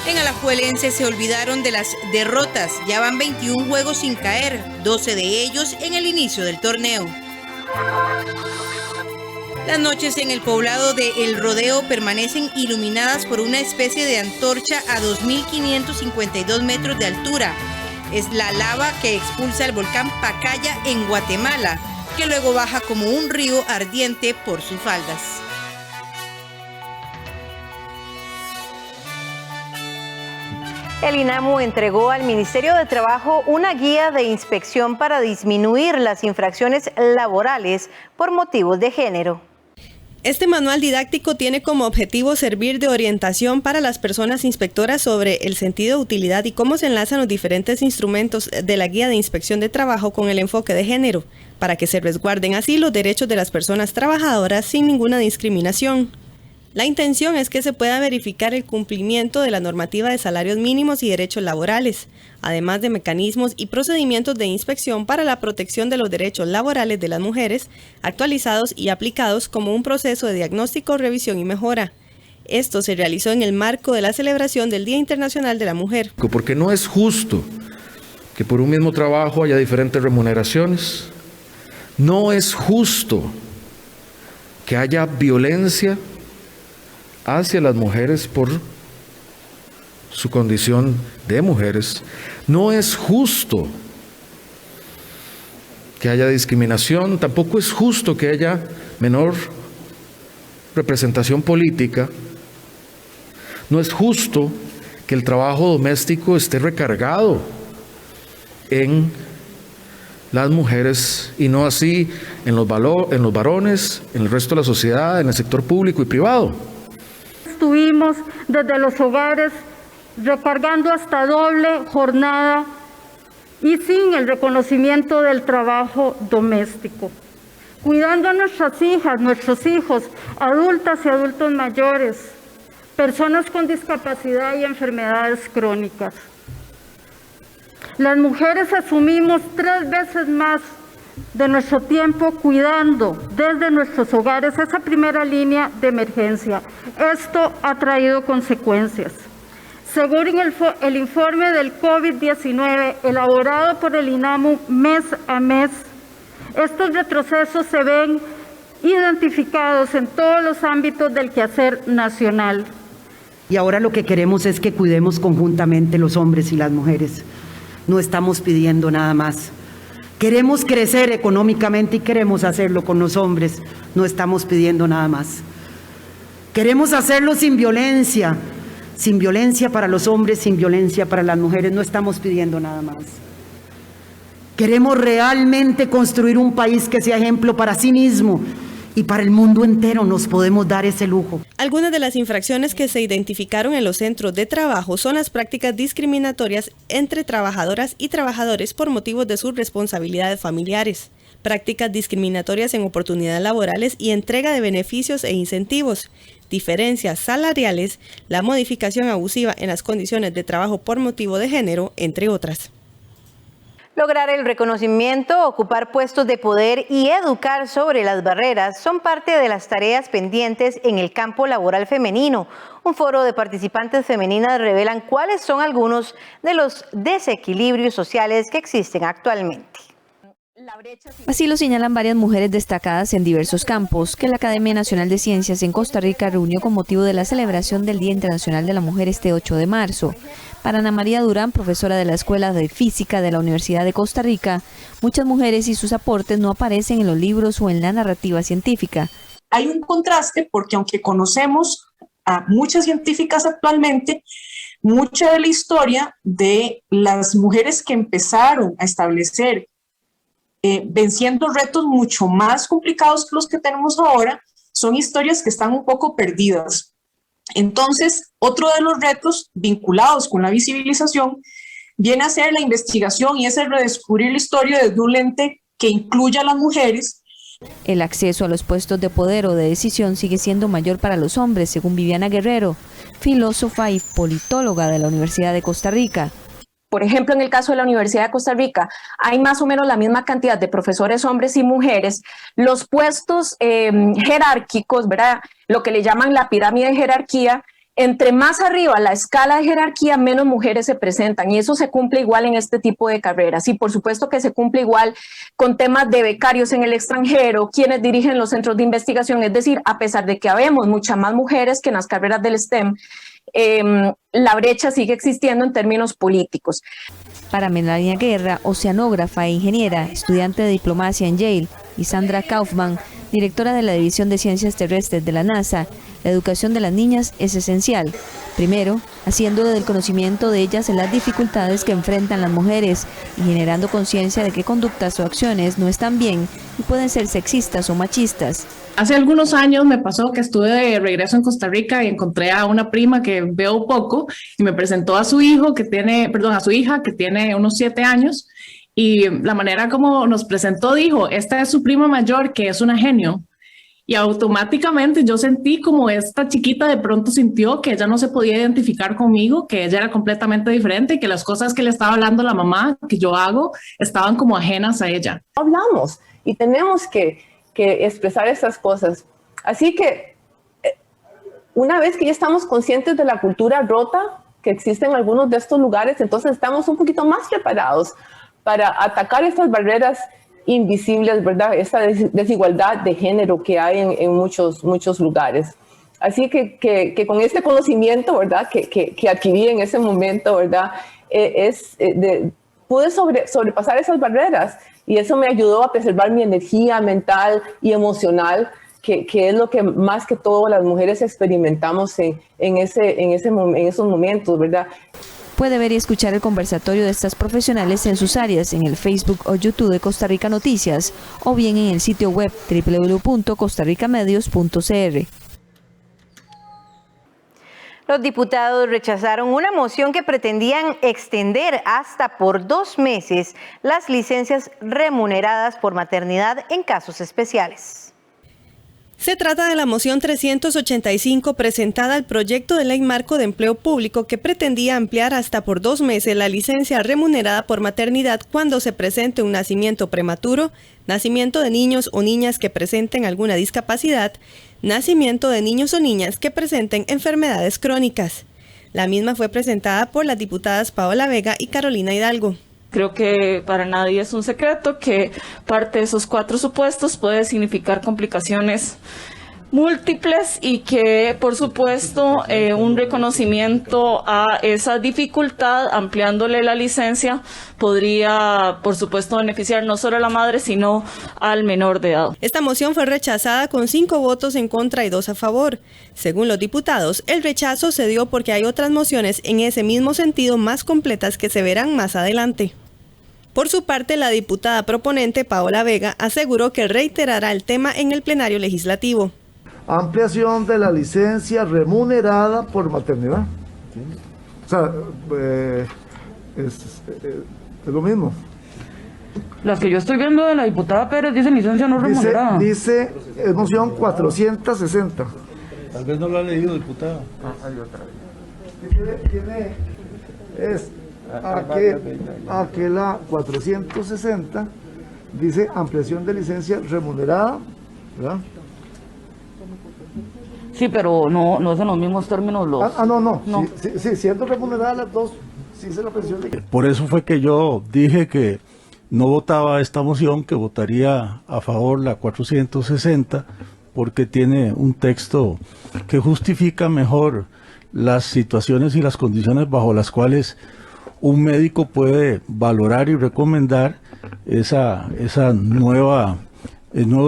En Alajuelense se olvidaron de las derrotas. Ya van 21 juegos sin caer, 12 de ellos en el inicio del torneo. Las noches en el poblado de El Rodeo permanecen iluminadas por una especie de antorcha a 2.552 metros de altura. Es la lava que expulsa el volcán Pacaya en Guatemala, que luego baja como un río ardiente por sus faldas. El INAMU entregó al Ministerio de Trabajo una guía de inspección para disminuir las infracciones laborales por motivos de género. Este manual didáctico tiene como objetivo servir de orientación para las personas inspectoras sobre el sentido, utilidad y cómo se enlazan los diferentes instrumentos de la guía de inspección de trabajo con el enfoque de género, para que se resguarden así los derechos de las personas trabajadoras sin ninguna discriminación. La intención es que se pueda verificar el cumplimiento de la normativa de salarios mínimos y derechos laborales, además de mecanismos y procedimientos de inspección para la protección de los derechos laborales de las mujeres, actualizados y aplicados como un proceso de diagnóstico, revisión y mejora. Esto se realizó en el marco de la celebración del Día Internacional de la Mujer. Porque no es justo que por un mismo trabajo haya diferentes remuneraciones. No es justo que haya violencia hacia las mujeres por su condición de mujeres. No es justo que haya discriminación, tampoco es justo que haya menor representación política. No es justo que el trabajo doméstico esté recargado en las mujeres y no así en los varones, en el resto de la sociedad, en el sector público y privado. Estuvimos desde los hogares recargando hasta doble jornada y sin el reconocimiento del trabajo doméstico, cuidando a nuestras hijas, nuestros hijos, adultas y adultos mayores, personas con discapacidad y enfermedades crónicas. Las mujeres asumimos 3 veces más de nuestro tiempo cuidando desde nuestros hogares esa primera línea de emergencia. Esto ha traído consecuencias. Según el informe del COVID-19 elaborado por el INAMU mes a mes, estos retrocesos se ven identificados en todos los ámbitos del quehacer nacional. Y ahora lo que queremos es que cuidemos conjuntamente los hombres y las mujeres. No estamos pidiendo nada más. Queremos crecer económicamente y queremos hacerlo con los hombres. No estamos pidiendo nada más. Queremos hacerlo sin violencia para los hombres, sin violencia para las mujeres. No estamos pidiendo nada más. Queremos realmente construir un país que sea ejemplo para sí mismo y para el mundo entero. Nos podemos dar ese lujo. Algunas de las infracciones que se identificaron en los centros de trabajo son las prácticas discriminatorias entre trabajadoras y trabajadores por motivos de sus responsabilidades familiares, prácticas discriminatorias en oportunidades laborales y entrega de beneficios e incentivos, diferencias salariales, la modificación abusiva en las condiciones de trabajo por motivo de género, entre otras. Lograr el reconocimiento, ocupar puestos de poder y educar sobre las barreras son parte de las tareas pendientes en el campo laboral femenino. Un foro de participantes femeninas revelan cuáles son algunos de los desequilibrios sociales que existen actualmente. Así lo señalan varias mujeres destacadas en diversos campos que la Academia Nacional de Ciencias en Costa Rica reunió con motivo de la celebración del Día Internacional de la Mujer este 8 de marzo. Para Ana María Durán, profesora de la Escuela de Física de la Universidad de Costa Rica, muchas mujeres y sus aportes no aparecen en los libros o en la narrativa científica. Hay un contraste porque aunque conocemos a muchas científicas actualmente, mucha de la historia de las mujeres que empezaron a establecer venciendo retos mucho más complicados que los que tenemos ahora, son historias que están un poco perdidas. Entonces, otro de los retos vinculados con la visibilización viene a ser la investigación y es el redescubrir la historia desde un lente que incluya a las mujeres. El acceso a los puestos de poder o de decisión sigue siendo mayor para los hombres, según Viviana Guerrero, filósofa y politóloga de la Universidad de Costa Rica. Por ejemplo, en el caso de la Universidad de Costa Rica, hay más o menos la misma cantidad de profesores hombres y mujeres. Los puestos jerárquicos, ¿verdad? Lo que le llaman la pirámide de jerarquía, entre más arriba la escala de jerarquía, menos mujeres se presentan. Y eso se cumple igual en este tipo de carreras. Y por supuesto que se cumple igual con temas de becarios en el extranjero, quienes dirigen los centros de investigación. Es decir, a pesar de que habemos muchas más mujeres que en las carreras del STEM, la brecha sigue existiendo en términos políticos. Para Melania Guerra, oceanógrafa e ingeniera, estudiante de diplomacia en Yale, y Sandra Kaufman, directora de la División de Ciencias Terrestres de la NASA, la educación de las niñas es esencial. Primero, haciéndole del conocimiento de ellas en las dificultades que enfrentan las mujeres y generando conciencia de qué conductas o acciones no están bien y pueden ser sexistas o machistas. Hace algunos años me pasó que estuve de regreso en Costa Rica y encontré a una prima que veo poco y me presentó a su hijo a su hija que tiene unos 7 años, y la manera como nos presentó dijo: esta es su prima mayor, que es una genio. Y automáticamente yo sentí como esta chiquita de pronto sintió que ella no se podía identificar conmigo, que ella era completamente diferente y que las cosas que le estaba hablando la mamá que yo hago estaban como ajenas a ella. Hablamos y tenemos que expresar esas cosas. Así que una vez que ya estamos conscientes de la cultura rota que existe en algunos de estos lugares, entonces estamos un poquito más preparados para atacar estas barreras invisibles, ¿verdad? Esta desigualdad de género que hay en muchos lugares. Así que con este conocimiento, ¿verdad? Que adquirí en ese momento, ¿verdad? Pude sobrepasar esas barreras y eso me ayudó a preservar mi energía mental y emocional, que es lo que más que todo las mujeres experimentamos en esos momentos, ¿verdad? Puede ver y escuchar el conversatorio de estas profesionales en sus áreas en el Facebook o YouTube de Costa Rica Noticias o bien en el sitio web www.costarricamedios.cr. Los diputados rechazaron una moción que pretendían extender hasta por 2 meses las licencias remuneradas por maternidad en casos especiales. Se trata de la moción 385 presentada al proyecto de ley marco de empleo público que pretendía ampliar hasta por 2 meses la licencia remunerada por maternidad cuando se presente un nacimiento prematuro, nacimiento de niños o niñas que presenten alguna discapacidad, nacimiento de niños o niñas que presenten enfermedades crónicas. La misma fue presentada por las diputadas Paola Vega y Carolina Hidalgo. Creo que para nadie es un secreto que parte de esos 4 supuestos puede significar complicaciones múltiples y que, por supuesto, un reconocimiento a esa dificultad, ampliándole la licencia, podría, por supuesto, beneficiar no solo a la madre, sino al menor de edad. Esta moción fue rechazada con 5 votos en contra y 2 a favor. Según los diputados, el rechazo se dio porque hay otras mociones en ese mismo sentido más completas que se verán más adelante. Por su parte, la diputada proponente, Paola Vega, aseguró que reiterará el tema en el plenario legislativo. Ampliación de la licencia remunerada por maternidad. O sea, es lo mismo. Las que yo estoy viendo de la diputada Pérez dicen licencia no remunerada. Dice moción 460. Tal vez no lo ha leído, diputada. Aquí la 460 dice ampliación de licencia remunerada, ¿verdad? Sí, pero no es en los mismos términos los... No. Sí, siendo remuneradas las dos, sí se la pensión de... Por eso fue que yo dije que no votaba esta moción, que votaría a favor la 460, porque tiene un texto que justifica mejor las situaciones y las condiciones bajo las cuales un médico puede valorar y recomendar el nuevo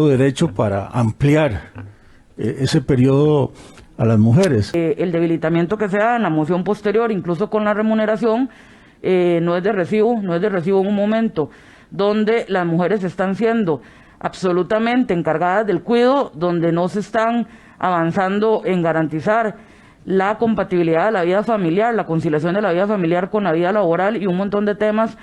derecho para ampliar ese periodo a las mujeres. El debilitamiento que se da en la moción posterior, incluso con la remuneración, no es de recibo en un momento donde las mujeres están siendo absolutamente encargadas del cuidado, donde no se están avanzando en garantizar la compatibilidad de la vida familiar, la conciliación de la vida familiar con la vida laboral y un montón de temas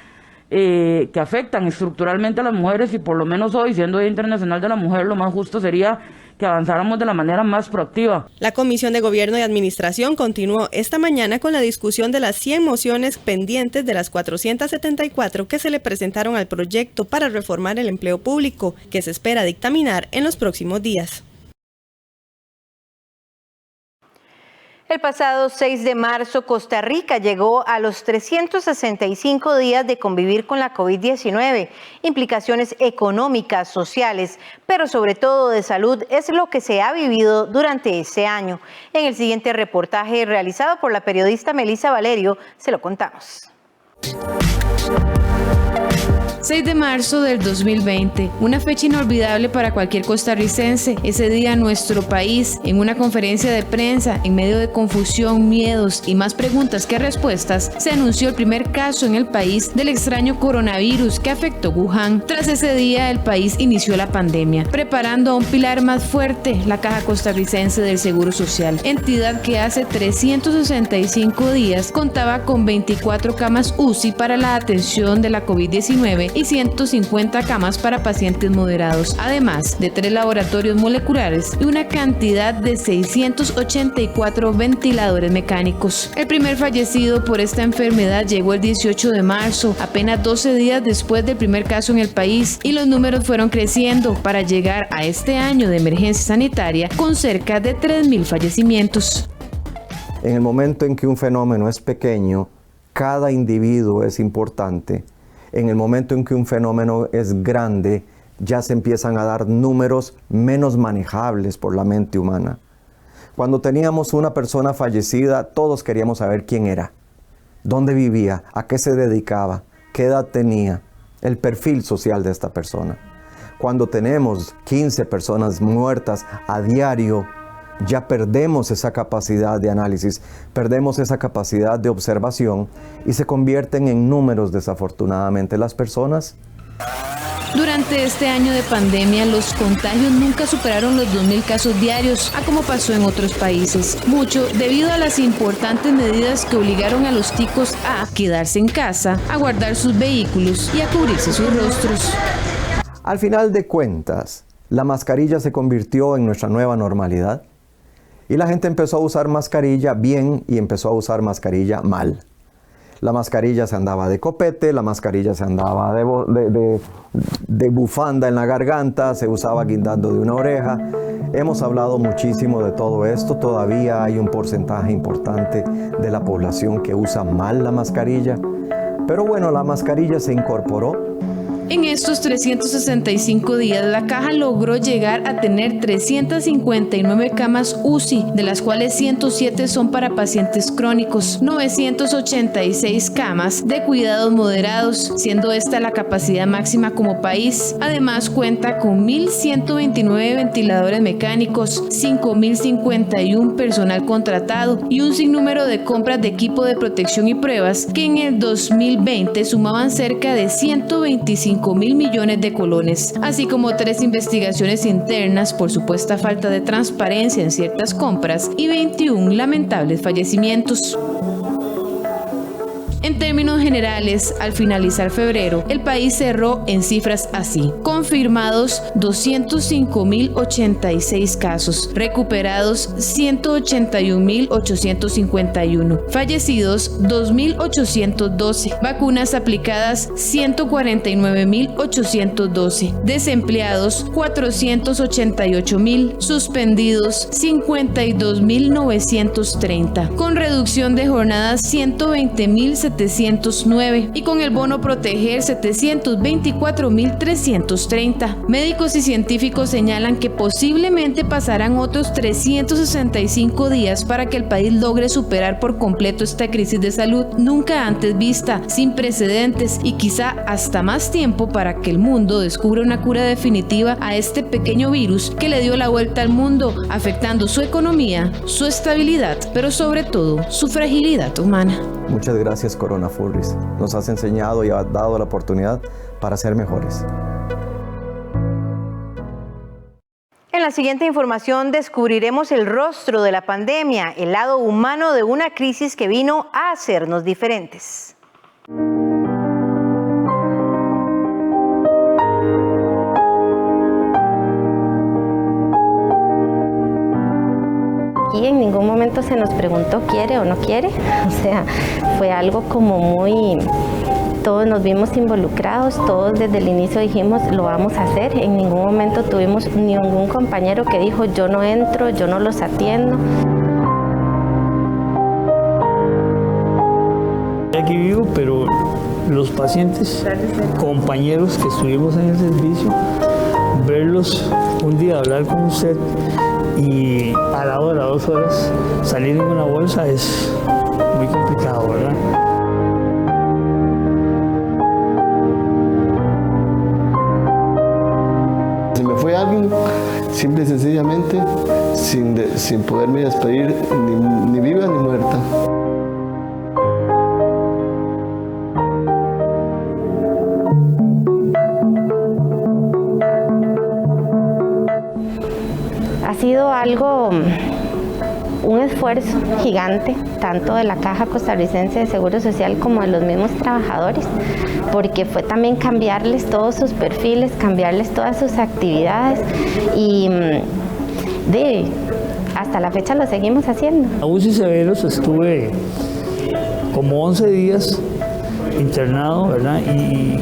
que afectan estructuralmente a las mujeres, y por lo menos hoy, siendo Día Internacional de la Mujer, lo más justo sería que avanzáramos de la manera más proactiva. La Comisión de Gobierno y Administración continuó esta mañana con la discusión de las 100 mociones pendientes de las 474 que se le presentaron al proyecto para reformar el empleo público, que se espera dictaminar en los próximos días. El pasado 6 de marzo, Costa Rica llegó a los 365 días de convivir con la COVID-19. Implicaciones económicas, sociales, pero sobre todo de salud es lo que se ha vivido durante este año. En el siguiente reportaje realizado por la periodista Melissa Valerio, se lo contamos. 6 de marzo del 2020, una fecha inolvidable para cualquier costarricense. Ese día nuestro país, en una conferencia de prensa, en medio de confusión, miedos y más preguntas que respuestas, se anunció el primer caso en el país del extraño coronavirus que afectó Wuhan. Tras ese día, el país inició la pandemia, preparando a un pilar más fuerte, la Caja Costarricense del Seguro Social, entidad que hace 365 días contaba con 24 camas UCI para la atención de la COVID-19 y 150 camas para pacientes moderados, además de 3 laboratorios moleculares y una cantidad de 684 ventiladores mecánicos. El primer fallecido por esta enfermedad llegó el 18 de marzo, apenas 12 días después del primer caso en el país, y los números fueron creciendo para llegar a este año de emergencia sanitaria con cerca de 3.000 fallecimientos. En el momento en que un fenómeno es pequeño, cada individuo es importante. En el momento en que un fenómeno es grande, ya se empiezan a dar números menos manejables por la mente humana. Cuando teníamos una persona fallecida, todos queríamos saber quién era, dónde vivía, a qué se dedicaba, qué edad tenía, el perfil social de esta persona. Cuando tenemos 15 personas muertas a diario, ya perdemos esa capacidad de análisis, perdemos esa capacidad de observación y se convierten en números, desafortunadamente, las personas. Durante este año de pandemia, los contagios nunca superaron los 2.000 casos diarios, a como pasó en otros países. Mucho debido a las importantes medidas que obligaron a los ticos a quedarse en casa, a guardar sus vehículos y a cubrirse sus rostros. Al final de cuentas, la mascarilla se convirtió en nuestra nueva normalidad. Y la gente empezó a usar mascarilla bien y empezó a usar mascarilla mal. La mascarilla se andaba de copete, la mascarilla se andaba de bufanda en la garganta, se usaba guindando de una oreja. Hemos hablado muchísimo de todo esto. Todavía hay un porcentaje importante de la población que usa mal la mascarilla. Pero bueno, la mascarilla se incorporó. En estos 365 días, la Caja logró llegar a tener 359 camas UCI, de las cuales 107 son para pacientes crónicos, 986 camas de cuidados moderados, siendo esta la capacidad máxima como país. Además, cuenta con 1.129 ventiladores mecánicos, 5.051 personal contratado y un sinnúmero de compras de equipo de protección y pruebas que en el 2020 sumaban cerca de 125.000 millones de colones, así como 3 investigaciones internas por supuesta falta de transparencia en ciertas compras y 21 lamentables fallecimientos. En términos generales, al finalizar febrero, el país cerró en cifras así: confirmados 205.086 casos, recuperados 181.851, fallecidos 2.812, vacunas aplicadas 149.812, desempleados 488.000, suspendidos 52.930, con reducción de jornadas 120.709 y con el bono proteger 724.330. Médicos y científicos señalan que posiblemente pasarán otros 365 días para que el país logre superar por completo esta crisis de salud nunca antes vista, sin precedentes, y quizá hasta más tiempo para que el mundo descubra una cura definitiva a este pequeño virus que le dio la vuelta al mundo, afectando su economía, su estabilidad, pero sobre todo su fragilidad humana. Muchas gracias, Corona Furries. Nos has enseñado y has dado la oportunidad para ser mejores. En la siguiente información descubriremos el rostro de la pandemia, el lado humano de una crisis que vino a hacernos diferentes. Y en ningún momento se nos preguntó quiere o no quiere, o sea, fue algo como muy, todos nos vimos involucrados, todos desde el inicio dijimos lo vamos a hacer, en ningún momento tuvimos ningún compañero que dijo yo no entro, yo no los atiendo. Aquí vivo, pero los pacientes, compañeros que estuvimos en el servicio, verlos un día hablar con usted y a la hora, 2 horas, salir en una bolsa es muy complicado, ¿verdad? fue alguien simple y sencillamente sin poderme despedir ni viva ni muerta. Ha sido algo, un esfuerzo gigante, tanto de la Caja Costarricense de Seguro Social como de los mismos trabajadores, porque fue también cambiarles todos sus perfiles, cambiarles todas sus actividades y hasta la fecha lo seguimos haciendo. A UCI Severos estuve como 11 días internado, ¿verdad? Y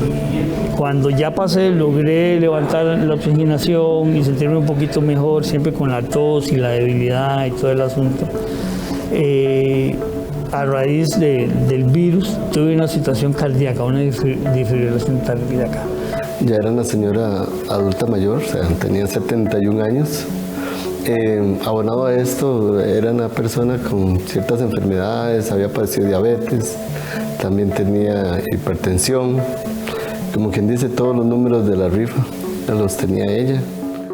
cuando ya pasé logré levantar la oxigenación y sentirme un poquito mejor, siempre con la tos y la debilidad y todo el asunto. A raíz del virus tuve una situación cardíaca, una desfibrilación cardíaca. Ya era una señora adulta mayor, o sea, tenía 71 años. Abonado a esto, era una persona con ciertas enfermedades, había padecido diabetes, también tenía hipertensión. Como quien dice, todos los números de la rifa los tenía ella.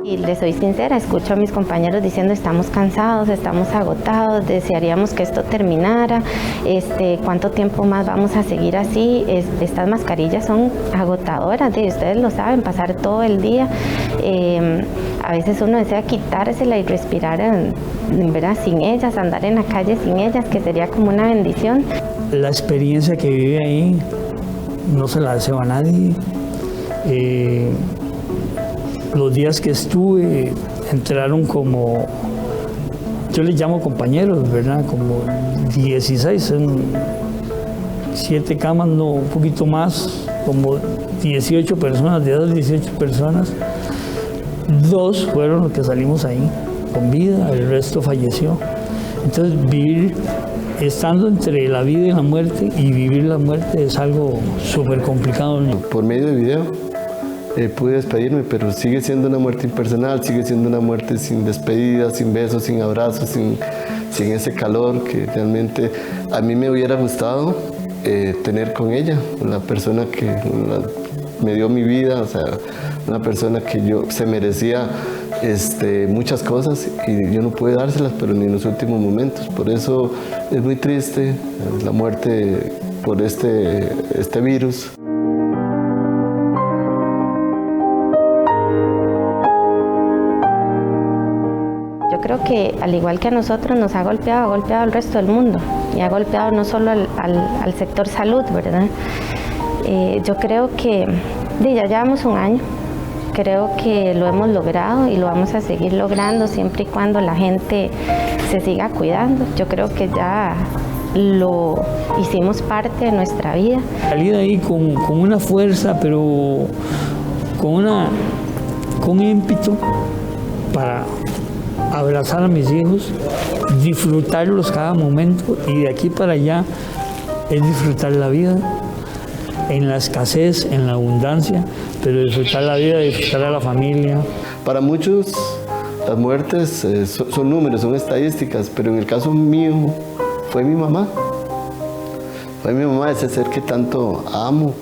Y les soy sincera, escucho a mis compañeros diciendo estamos cansados, estamos agotados, desearíamos que esto terminara, ¿cuánto tiempo más vamos a seguir así? Estas mascarillas son agotadoras, ustedes lo saben, pasar todo el día. A veces uno desea quitársela y respirar ¿verdad? Sin ellas, andar en la calle sin ellas, que sería como una bendición. La experiencia que vive ahí no se la deseo a nadie. Los días que estuve entraron como, yo les llamo compañeros, ¿verdad? Como 16, en 7 camas, no, un poquito más, como 18 personas, de esas 18 personas, 2 fueron los que salimos ahí con vida, el resto falleció. Entonces vivir, estando entre la vida y la muerte, y vivir la muerte es algo súper complicado. Por medio de video pude despedirme, pero sigue siendo una muerte impersonal, sigue siendo una muerte sin despedida, sin besos, sin abrazos, sin ese calor que realmente a mí me hubiera gustado tener con ella, la persona que me dio mi vida, o sea, una persona que se merecía muchas cosas y yo no pude dárselas, pero ni en los últimos momentos. Por eso es muy triste la muerte por este virus. Yo creo que al igual que a nosotros nos ha golpeado al resto del mundo y ha golpeado no solo al sector salud, ¿verdad? Yo creo que ya llevamos un año, creo que lo hemos logrado y lo vamos a seguir logrando siempre y cuando la gente se siga cuidando. Yo creo que ya lo hicimos parte de nuestra vida. Salí de ahí con una fuerza, pero con ímpetu para abrazar a mis hijos, disfrutarlos cada momento, y de aquí para allá es disfrutar la vida en la escasez, en la abundancia, pero disfrutar la vida, disfrutar a la familia. Para muchos las muertes son números, son estadísticas, pero en el caso mío fue mi mamá. Fue mi mamá, ese ser que tanto amo,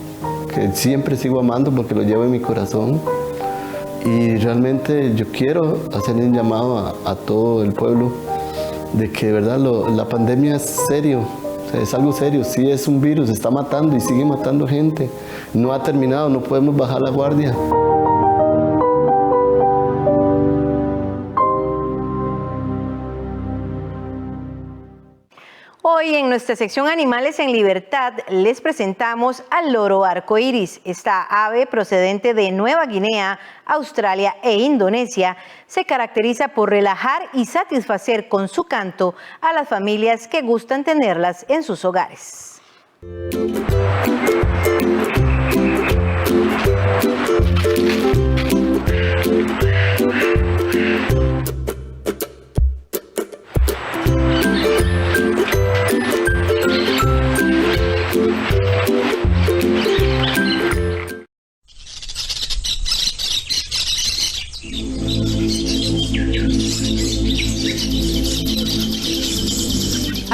que siempre sigo amando porque lo llevo en mi corazón. Y realmente yo quiero hacerle un llamado a todo el pueblo de que de verdad la pandemia es serio, o sea, es algo serio, sí es un virus, está matando y sigue matando gente, no ha terminado, no podemos bajar la guardia. Hoy en nuestra sección Animales en Libertad les presentamos al loro arcoíris. Esta ave procedente de Nueva Guinea, Australia e Indonesia se caracteriza por relajar y satisfacer con su canto a las familias que gustan tenerlas en sus hogares.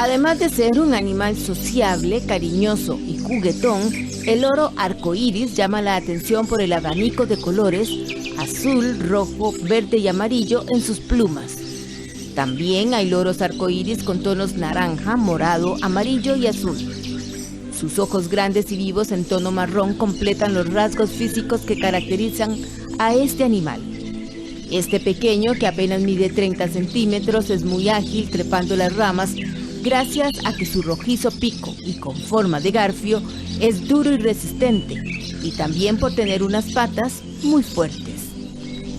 Además de ser un animal sociable, cariñoso y juguetón, El loro arcoíris llama la atención por el abanico de colores azul, rojo, verde y amarillo en sus plumas. También hay loros arcoíris con tonos naranja, morado, amarillo y azul. Sus ojos grandes y vivos en tono marrón completan los rasgos físicos que caracterizan a este animal. Este pequeño, que apenas mide 30 centímetros, es muy ágil trepando las ramas gracias a que su rojizo pico y con forma de garfio es duro y resistente, y también por tener unas patas muy fuertes.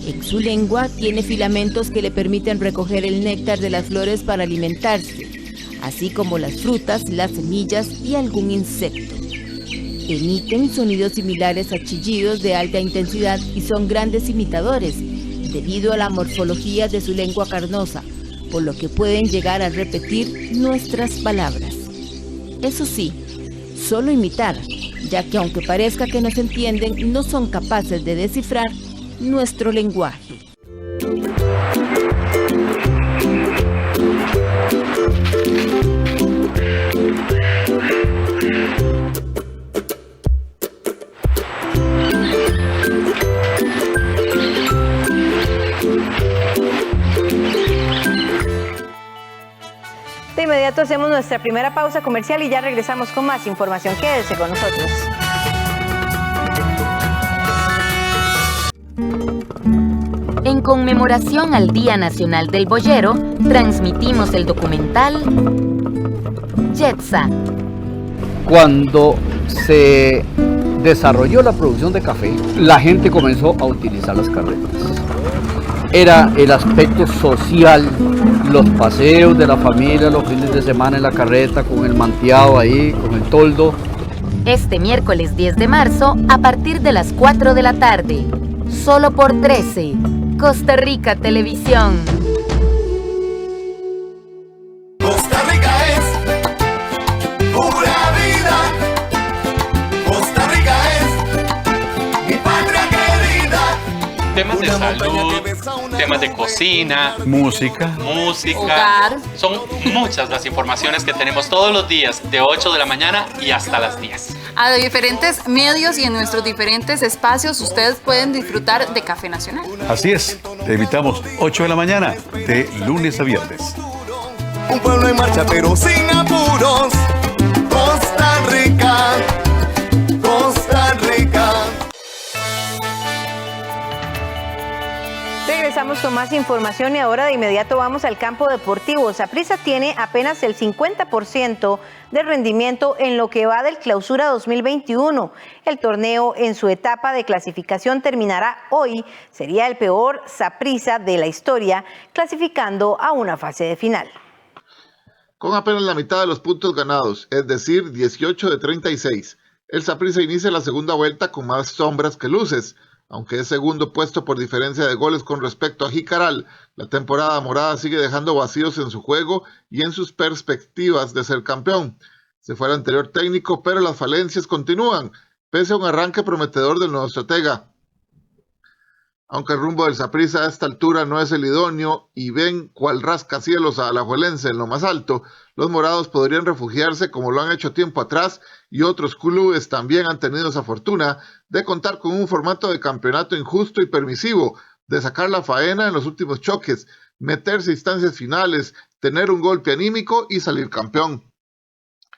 En su lengua tiene filamentos que le permiten recoger el néctar de las flores para alimentarse, así como las frutas, las semillas y algún insecto. Emiten sonidos similares a chillidos de alta intensidad y son grandes imitadores, debido a la morfología de su lengua carnosa, por lo que pueden llegar a repetir nuestras palabras. Eso sí, solo imitar, ya que aunque parezca que nos entienden, no son capaces de descifrar nuestro lenguaje. De inmediato hacemos nuestra primera pausa comercial y ya regresamos con más información. Quédese con nosotros. En conmemoración al Día Nacional del Boyero, transmitimos el documental Yetza. Cuando se desarrolló la producción de café, la gente comenzó a utilizar las carretas. Era el aspecto social, los paseos de la familia, los fines de semana en la carreta, con el manteado ahí, con el toldo. Este miércoles 10 de marzo, a partir de las 4 de la tarde, solo por 13, Costa Rica Televisión. Costa Rica es pura vida. Costa Rica es mi patria querida. Temas de salud, temas de cocina, música, hogar. Son muchas las informaciones que tenemos todos los días de 8 de la mañana y hasta las 10. A diferentes medios y en nuestros diferentes espacios ustedes pueden disfrutar de Café Nacional. Así es, te invitamos 8 de la mañana, de lunes a viernes. Un pueblo en marcha pero sin apuros. Costa Rica, Costa Rica. Regresamos con más información y ahora de inmediato vamos al campo deportivo. Saprissa tiene apenas el 50% de rendimiento en lo que va del Clausura 2021. El torneo en su etapa de clasificación terminará hoy. Sería el peor Saprissa de la historia, clasificando a una fase de final. Con apenas la mitad de los puntos ganados, es decir, 18 de 36, el Saprissa inicia la segunda vuelta con más sombras que luces. Aunque es segundo puesto por diferencia de goles con respecto a Jicaral, la temporada morada sigue dejando vacíos en su juego y en sus perspectivas de ser campeón. Se fue el anterior técnico, pero las falencias continúan, pese a un arranque prometedor del nuevo estratega. Aunque el rumbo del Saprissa a esta altura no es el idóneo y ven cual rascacielos a Alajuelense en lo más alto, los morados podrían refugiarse como lo han hecho tiempo atrás y otros clubes también han tenido esa fortuna de contar con un formato de campeonato injusto y permisivo, de sacar la faena en los últimos choques, meterse a instancias finales, tener un golpe anímico y salir campeón.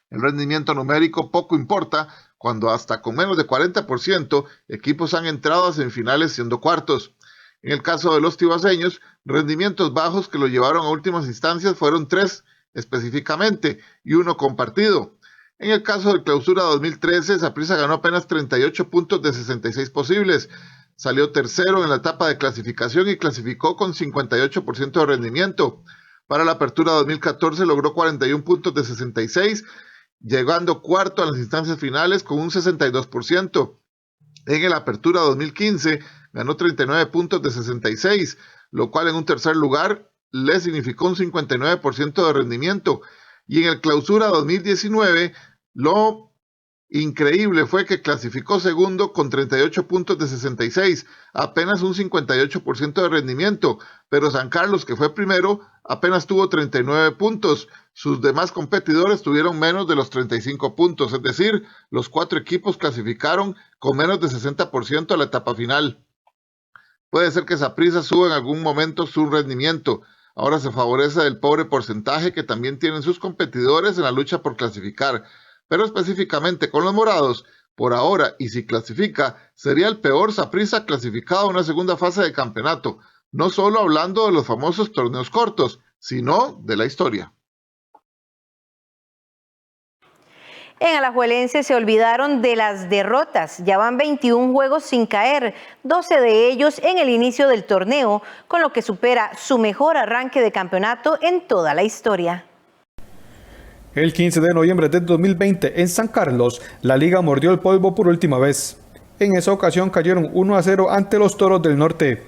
El rendimiento numérico poco importa cuando hasta con menos de 40% equipos han entrado a semifinales siendo cuartos. En el caso de los tibaseños, rendimientos bajos que lo llevaron a últimas instancias fueron 3 específicamente y 1 compartido. En el caso del Clausura 2013, Saprissa ganó apenas 38 puntos de 66 posibles, salió tercero en la etapa de clasificación y clasificó con 58% de rendimiento. Para la Apertura 2014 logró 41 puntos de 66, llegando cuarto a las instancias finales con un 62%. En el Apertura 2015 ganó 39 puntos de 66, lo cual en un tercer lugar le significó un 59% de rendimiento. Y en el Clausura 2019 lo Increíble fue que clasificó segundo con 38 puntos de 66, apenas un 58% de rendimiento, pero San Carlos, que fue primero, apenas tuvo 39 puntos. Sus demás competidores tuvieron menos de los 35 puntos, es decir, los 4 equipos clasificaron con menos de 60% a la etapa final. Puede ser que Saprissa suba en algún momento su rendimiento. Ahora se favorece del pobre porcentaje que también tienen sus competidores en la lucha por clasificar. Pero específicamente con los morados, por ahora, y si clasifica, sería el peor Saprissa clasificado a una segunda fase de campeonato, no solo hablando de los famosos torneos cortos, sino de la historia. En Alajuelense se olvidaron de las derrotas, ya van 21 juegos sin caer, 12 de ellos en el inicio del torneo, con lo que supera su mejor arranque de campeonato en toda la historia. El 15 de noviembre de 2020 en San Carlos, la liga mordió el polvo por última vez. En esa ocasión cayeron 1-0 ante los Toros del Norte.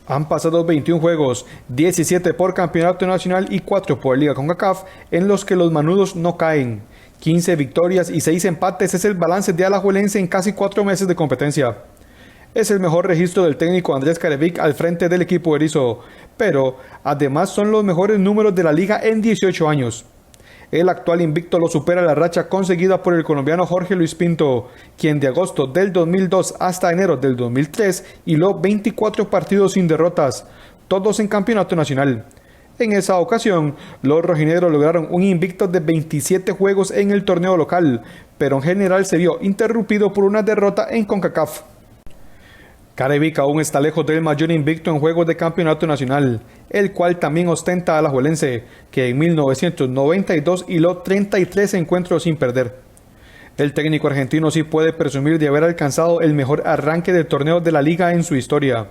Han pasado 21 juegos, 17 por campeonato nacional y 4 por Liga CONCACAF, en los que los manudos no caen. 15 victorias y 6 empates es el balance de Alajuelense en casi 4 meses de competencia. Es el mejor registro del técnico Andrés Carevic al frente del equipo erizo, pero además son los mejores números de la liga en 18 años. El actual invicto lo supera la racha conseguida por el colombiano Jorge Luis Pinto, quien de agosto del 2002 hasta enero del 2003 hiló 24 partidos sin derrotas, todos en campeonato nacional. En esa ocasión, los rojinegros lograron un invicto de 27 juegos en el torneo local, pero en general se vio interrumpido por una derrota en CONCACAF. Carevic aún está lejos del mayor invicto en juegos de campeonato nacional, el cual también ostenta Alajuelense, que en 1992 hiló 33 encuentros sin perder. El técnico argentino sí puede presumir de haber alcanzado el mejor arranque del torneo de la liga en su historia.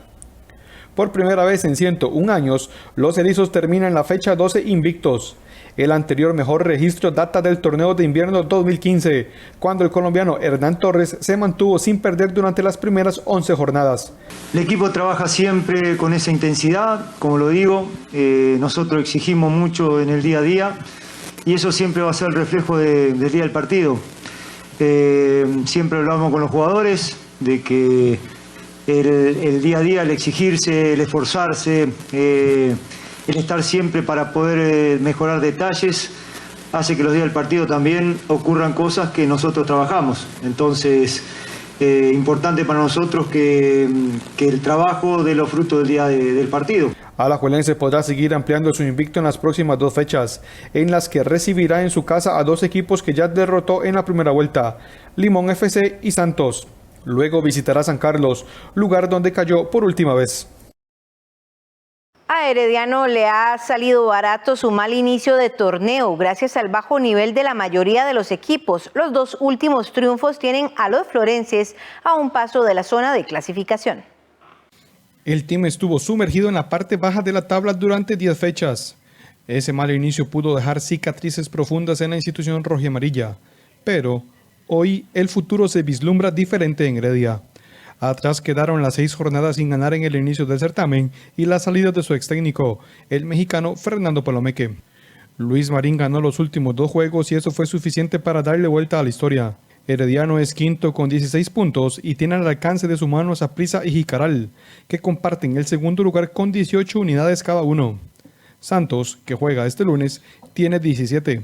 Por primera vez en 101 años, los erizos terminan la fecha 12 invictos. El anterior mejor registro data del torneo de invierno 2015, cuando el colombiano Hernán Torres se mantuvo sin perder durante las primeras 11 jornadas. El equipo trabaja siempre con esa intensidad, como lo digo, nosotros exigimos mucho en el día a día y eso siempre va a ser el reflejo del día del partido. Siempre hablamos con los jugadores de que el día a día, el exigirse, el esforzarse, el estar siempre para poder mejorar detalles, hace que los días del partido también ocurran cosas que nosotros trabajamos. Entonces, importante para nosotros que el trabajo dé los frutos del día del partido. Alajuelense podrá seguir ampliando su invicto en las próximas 2 fechas, en las que recibirá en su casa a 2 equipos que ya derrotó en la primera vuelta, Limón FC y Santos. Luego visitará San Carlos, lugar donde cayó por última vez. A Herediano le ha salido barato su mal inicio de torneo gracias al bajo nivel de la mayoría de los equipos. Los 2 últimos triunfos tienen a los florenses a un paso de la zona de clasificación. El team estuvo sumergido en la parte baja de la tabla durante 10 fechas. Ese mal inicio pudo dejar cicatrices profundas en la institución rojiamarilla, pero hoy el futuro se vislumbra diferente en Heredia. Atrás quedaron las 6 jornadas sin ganar en el inicio del certamen y la salida de su ex técnico, el mexicano Fernando Palomeque. Luis Marín ganó los últimos 2 juegos y eso fue suficiente para darle vuelta a la historia. Herediano es quinto con 16 puntos y tiene al alcance de su mano a Saprissa y Jicaral, que comparten el segundo lugar con 18 unidades cada uno. Santos, que juega este lunes, tiene 17,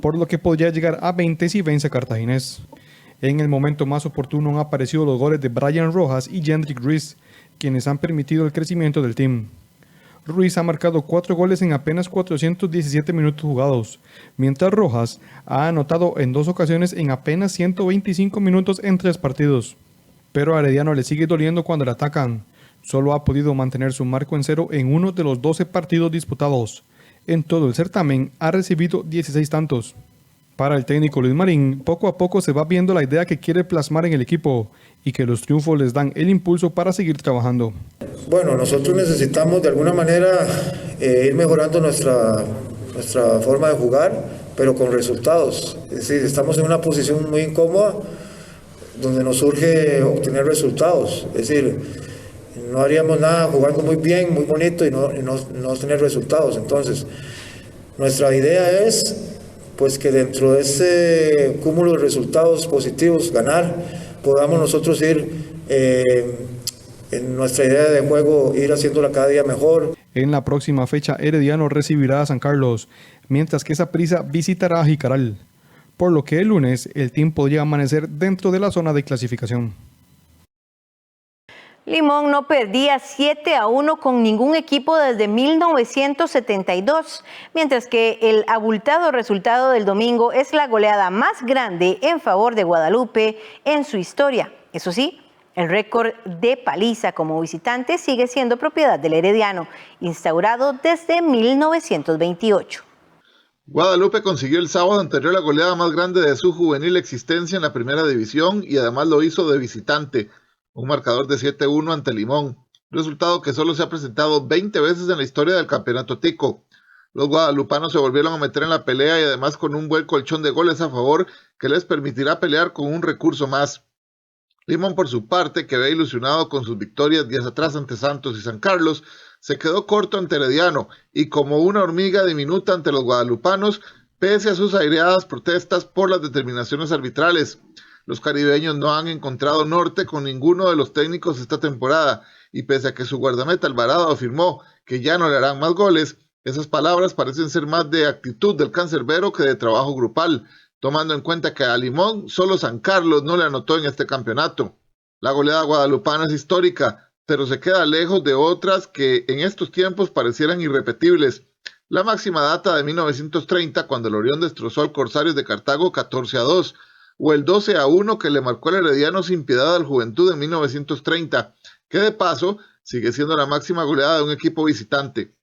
por lo que podría llegar a 20 si vence a Cartaginés. En el momento más oportuno han aparecido los goles de Brian Rojas y Jendrik Ruiz, quienes han permitido el crecimiento del team. Ruiz ha marcado 4 goles en apenas 417 minutos jugados, mientras Rojas ha anotado en 2 ocasiones en apenas 125 minutos en 3 partidos. Pero a Herediano le sigue doliendo cuando le atacan. Solo ha podido mantener su marco en 0 en uno de los 12 partidos disputados. En todo el certamen ha recibido 16 tantos. Para el técnico Luis Marín, poco a poco se va viendo la idea que quiere plasmar en el equipo y que los triunfos les dan el impulso para seguir trabajando. Bueno, nosotros necesitamos de alguna manera ir mejorando nuestra forma de jugar, pero con resultados. Es decir, estamos en una posición muy incómoda donde nos surge obtener resultados. Es decir, no haríamos nada jugando muy bien, muy bonito y no tener resultados. Entonces, nuestra idea es pues que dentro de ese cúmulo de resultados positivos, ganar, podamos nosotros ir en nuestra idea de juego, ir haciéndola cada día mejor. En la próxima fecha, Herediano recibirá a San Carlos, mientras que Saprissa visitará a Jicaral, por lo que el lunes el team podría amanecer dentro de la zona de clasificación. Limón no perdía 7-1 con ningún equipo desde 1972, mientras que el abultado resultado del domingo es la goleada más grande en favor de Guadalupe en su historia. Eso sí, el récord de paliza como visitante sigue siendo propiedad del Herediano, instaurado desde 1928. Guadalupe consiguió el sábado anterior la goleada más grande de su juvenil existencia en la primera división y además lo hizo de visitante, un marcador de 7-1 ante Limón, resultado que solo se ha presentado 20 veces en la historia del campeonato tico. Los guadalupanos se volvieron a meter en la pelea y además con un buen colchón de goles a favor que les permitirá pelear con un recurso más. Limón, por su parte, que había ilusionado con sus victorias días atrás ante Santos y San Carlos, se quedó corto ante Herediano y como una hormiga diminuta ante los guadalupanos, pese a sus aireadas protestas por las determinaciones arbitrales. Los caribeños no han encontrado norte con ninguno de los técnicos esta temporada y pese a que su guardameta Alvarado afirmó que ya no le harán más goles, esas palabras parecen ser más de actitud del cancerbero que de trabajo grupal, tomando en cuenta que a Limón solo San Carlos no le anotó en este campeonato. La goleada guadalupana es histórica, pero se queda lejos de otras que en estos tiempos parecieran irrepetibles. La máxima data de 1930, cuando el Orión destrozó al Corsarios de Cartago 14-2, o el 12-1 que le marcó el Herediano sin piedad al Juventud en 1930, que de paso sigue siendo la máxima goleada de un equipo visitante.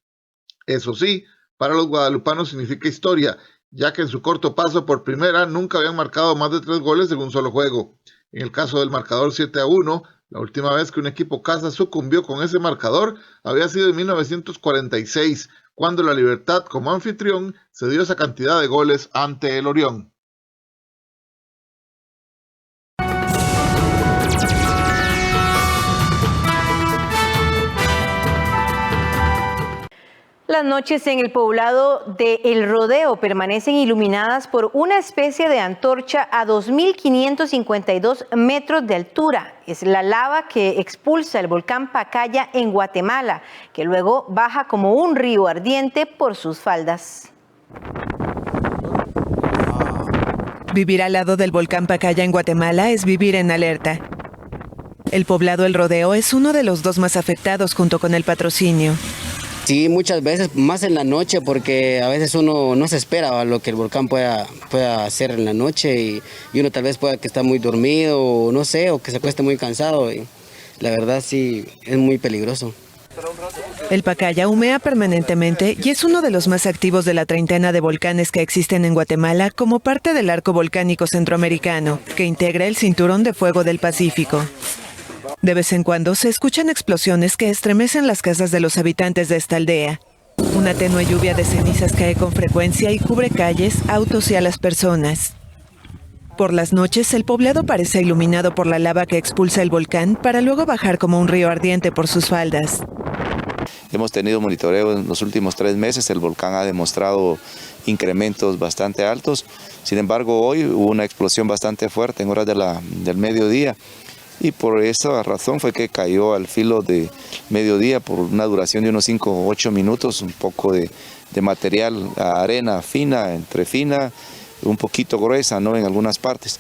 Eso sí, para los guadalupanos significa historia, ya que en su corto paso por primera nunca habían marcado más de 3 goles en un solo juego. En el caso del marcador 7-1, la última vez que un equipo casa sucumbió con ese marcador había sido en 1946, cuando la Libertad como anfitrión se dio esa cantidad de goles ante el Orión. Las noches en el poblado de El Rodeo permanecen iluminadas por una especie de antorcha a 2.552 metros de altura. Es la lava que expulsa el volcán Pacaya en Guatemala, que luego baja como un río ardiente por sus faldas. Vivir al lado del volcán Pacaya en Guatemala es vivir en alerta. El poblado El Rodeo es uno de los 2 más afectados junto con el Patrocinio. Sí, muchas veces, más en la noche, porque a veces uno no se espera lo que el volcán pueda hacer en la noche y uno tal vez pueda que está muy dormido o no sé, o que se acueste muy cansado y la verdad sí, es muy peligroso. El Pacaya humea permanentemente y es uno de los más activos de la treintena de volcanes que existen en Guatemala como parte del arco volcánico centroamericano, que integra el Cinturón de Fuego del Pacífico. De vez en cuando se escuchan explosiones que estremecen las casas de los habitantes de esta aldea. Una tenue lluvia de cenizas cae con frecuencia y cubre calles, autos y a las personas. Por las noches, el poblado parece iluminado por la lava que expulsa el volcán para luego bajar como un río ardiente por sus faldas. Hemos tenido monitoreo en los últimos 3 meses, el volcán ha demostrado incrementos bastante altos. Sin embargo, hoy hubo una explosión bastante fuerte en horas del mediodía. Y por esa razón fue que cayó al filo de mediodía por una duración de unos 5 o 8 minutos, un poco de material, arena fina, entre fina, un poquito gruesa, ¿no? En algunas partes.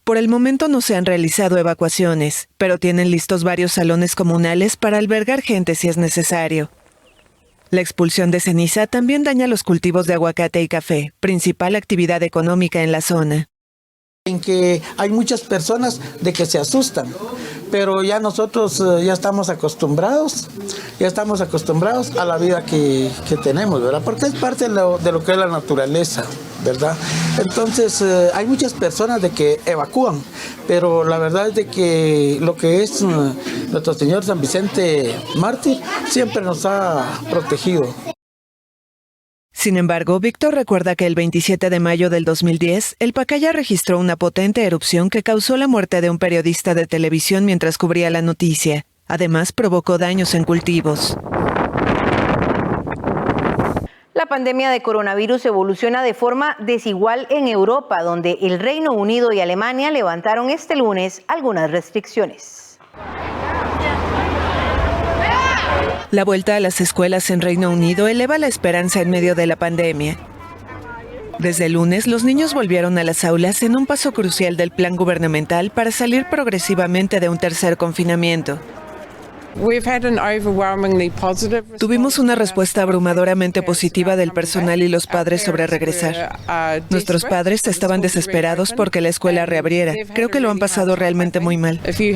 Por el momento no se han realizado evacuaciones, pero tienen listos varios salones comunales para albergar gente si es necesario. La expulsión de ceniza también daña los cultivos de aguacate y café, principal actividad económica en la zona. En que hay muchas personas de que se asustan, pero ya nosotros ya estamos acostumbrados a la vida que tenemos, ¿verdad? Porque es parte de lo que es la naturaleza, ¿verdad? Entonces hay muchas personas de que evacúan, pero la verdad es de que lo que es nuestro Señor San Vicente Mártir siempre nos ha protegido. Sin embargo, Víctor recuerda que el 27 de mayo del 2010, el Pacaya registró una potente erupción que causó la muerte de un periodista de televisión mientras cubría la noticia. Además, provocó daños en cultivos. La pandemia de coronavirus evoluciona de forma desigual en Europa, donde el Reino Unido y Alemania levantaron este lunes algunas restricciones. La vuelta a las escuelas en Reino Unido eleva la esperanza en medio de la pandemia. Desde el lunes, los niños volvieron a las aulas en un paso crucial del plan gubernamental para salir progresivamente de un tercer confinamiento. Tuvimos una respuesta abrumadoramente positiva del personal y los padres sobre regresar. Nuestros padres estaban desesperados porque la escuela reabriera. Creo que lo han pasado realmente muy mal. Si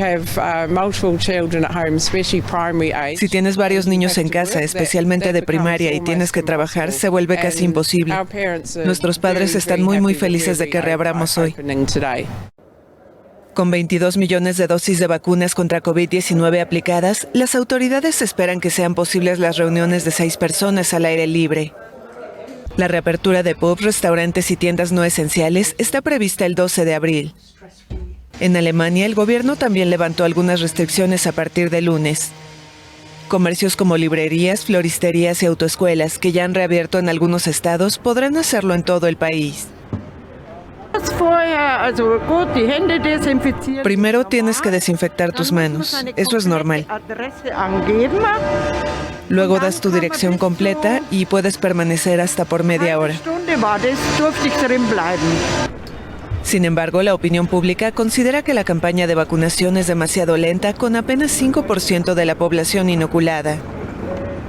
tienes varios niños en casa, especialmente de primaria, y tienes que trabajar, se vuelve casi imposible. Nuestros padres están muy felices de que reabramos hoy. Con 22 millones de dosis de vacunas contra COVID-19 aplicadas, las autoridades esperan que sean posibles las reuniones de 6 personas al aire libre. La reapertura de pubs, restaurantes y tiendas no esenciales está prevista el 12 de abril. En Alemania, el gobierno también levantó algunas restricciones a partir de lunes. Comercios como librerías, floristerías y autoescuelas, que ya han reabierto en algunos estados, podrán hacerlo en todo el país. Primero tienes que desinfectar tus manos, eso es normal. Luego das tu dirección completa y puedes permanecer hasta por media hora. Sin embargo, la opinión pública considera que la campaña de vacunación es demasiado lenta, con apenas 5% de la población inoculada.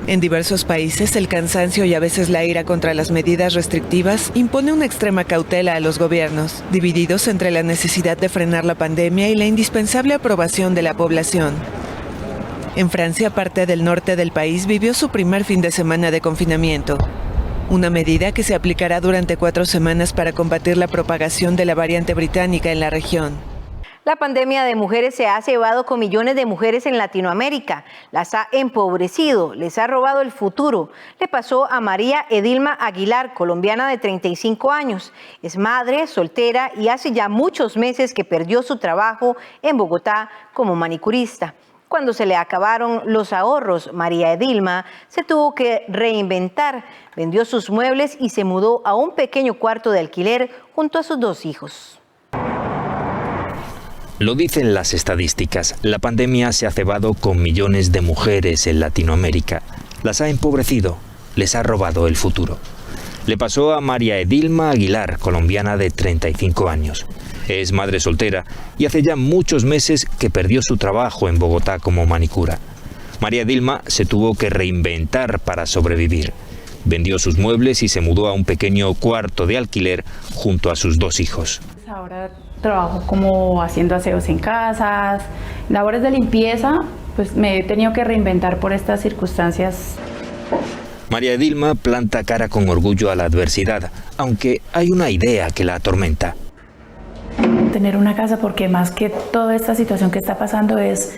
En diversos países, el cansancio y a veces la ira contra las medidas restrictivas impone una extrema cautela a los gobiernos, divididos entre la necesidad de frenar la pandemia y la indispensable aprobación de la población. En Francia, parte del norte del país vivió su primer fin de semana de confinamiento, una medida que se aplicará durante 4 semanas para combatir la propagación de la variante británica en la región. La pandemia de mujeres se ha cebado con millones de mujeres en Latinoamérica. Las ha empobrecido, les ha robado el futuro. Le pasó a María Edilma Aguilar, colombiana de 35 años. Es madre, soltera y hace ya muchos meses que perdió su trabajo en Bogotá como manicurista. Cuando se le acabaron los ahorros, María Edilma se tuvo que reinventar. Vendió sus muebles y se mudó a un pequeño cuarto de alquiler junto a sus 2 hijos. Lo dicen las estadísticas, la pandemia se ha cebado con millones de mujeres en Latinoamérica. Las ha empobrecido, les ha robado el futuro. Le pasó a María Edilma Aguilar, colombiana de 35 años. Es madre soltera y hace ya muchos meses que perdió su trabajo en Bogotá como manicura. María Edilma se tuvo que reinventar para sobrevivir. Vendió sus muebles y se mudó a un pequeño cuarto de alquiler junto a sus 2 hijos. Ahora trabajo como haciendo aseos en casas, labores de limpieza, pues me he tenido que reinventar por estas circunstancias. María Edilma planta cara con orgullo a la adversidad, aunque hay una idea que la atormenta. Tener una casa, porque más que toda esta situación que está pasando es,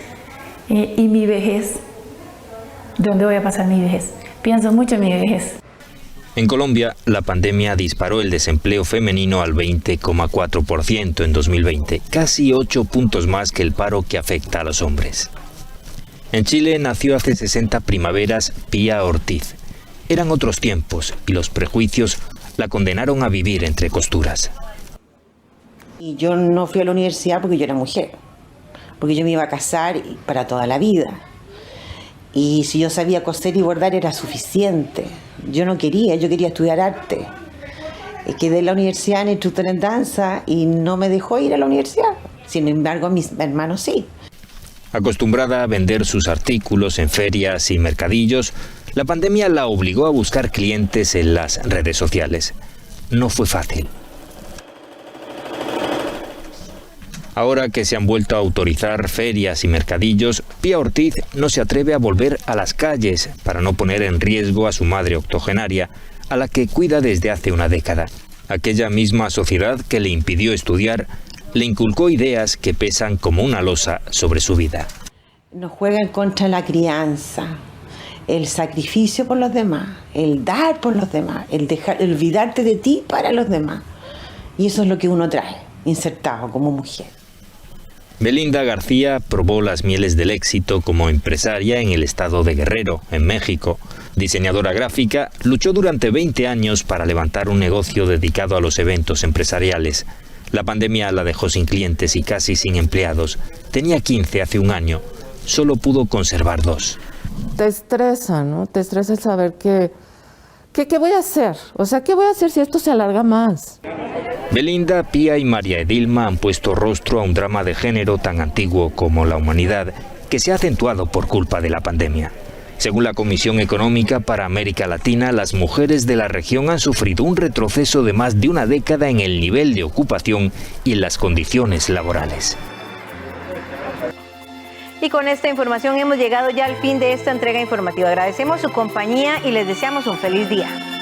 ¿y mi vejez? ¿Dónde voy a pasar mi vejez? Pienso mucho en mi vejez. En Colombia, la pandemia disparó el desempleo femenino al 20,4% en 2020, casi 8 puntos más que el paro que afecta a los hombres. En Chile nació hace 60 primaveras Pía Ortiz. Eran otros tiempos y los prejuicios la condenaron a vivir entre costuras. Y yo no fui a la universidad porque yo era mujer, porque yo me iba a casar para toda la vida. Y si yo sabía coser y bordar era suficiente. Yo no quería, yo quería estudiar arte. Quedé en la universidad en instructor en danza y no me dejó ir a la universidad. Sin embargo, mis hermanos sí. Acostumbrada a vender sus artículos en ferias y mercadillos, la pandemia la obligó a buscar clientes en las redes sociales. No fue fácil. Ahora que se han vuelto a autorizar ferias y mercadillos, Pía Ortiz no se atreve a volver a las calles para no poner en riesgo a su madre octogenaria, a la que cuida desde hace una década. Aquella misma sociedad que le impidió estudiar, le inculcó ideas que pesan como una losa sobre su vida. Nos juega en contra la crianza, el sacrificio por los demás, el dar por los demás, el olvidarte de ti para los demás. Y eso es lo que uno trae, insertado como mujer. Belinda García probó las mieles del éxito como empresaria en el estado de Guerrero, en México. Diseñadora gráfica, luchó durante 20 años para levantar un negocio dedicado a los eventos empresariales. La pandemia la dejó sin clientes y casi sin empleados. Tenía 15 hace un año. Solo pudo conservar 2. Te estresa, ¿no? Te estresa el saber ¿qué voy a hacer? O sea, ¿qué voy a hacer si esto se alarga más? Belinda, Pía y María Edilma han puesto rostro a un drama de género tan antiguo como la humanidad, que se ha acentuado por culpa de la pandemia. Según la Comisión Económica para América Latina, las mujeres de la región han sufrido un retroceso de más de una década en el nivel de ocupación y en las condiciones laborales. Y con esta información hemos llegado ya al fin de esta entrega informativa. Agradecemos su compañía y les deseamos un feliz día.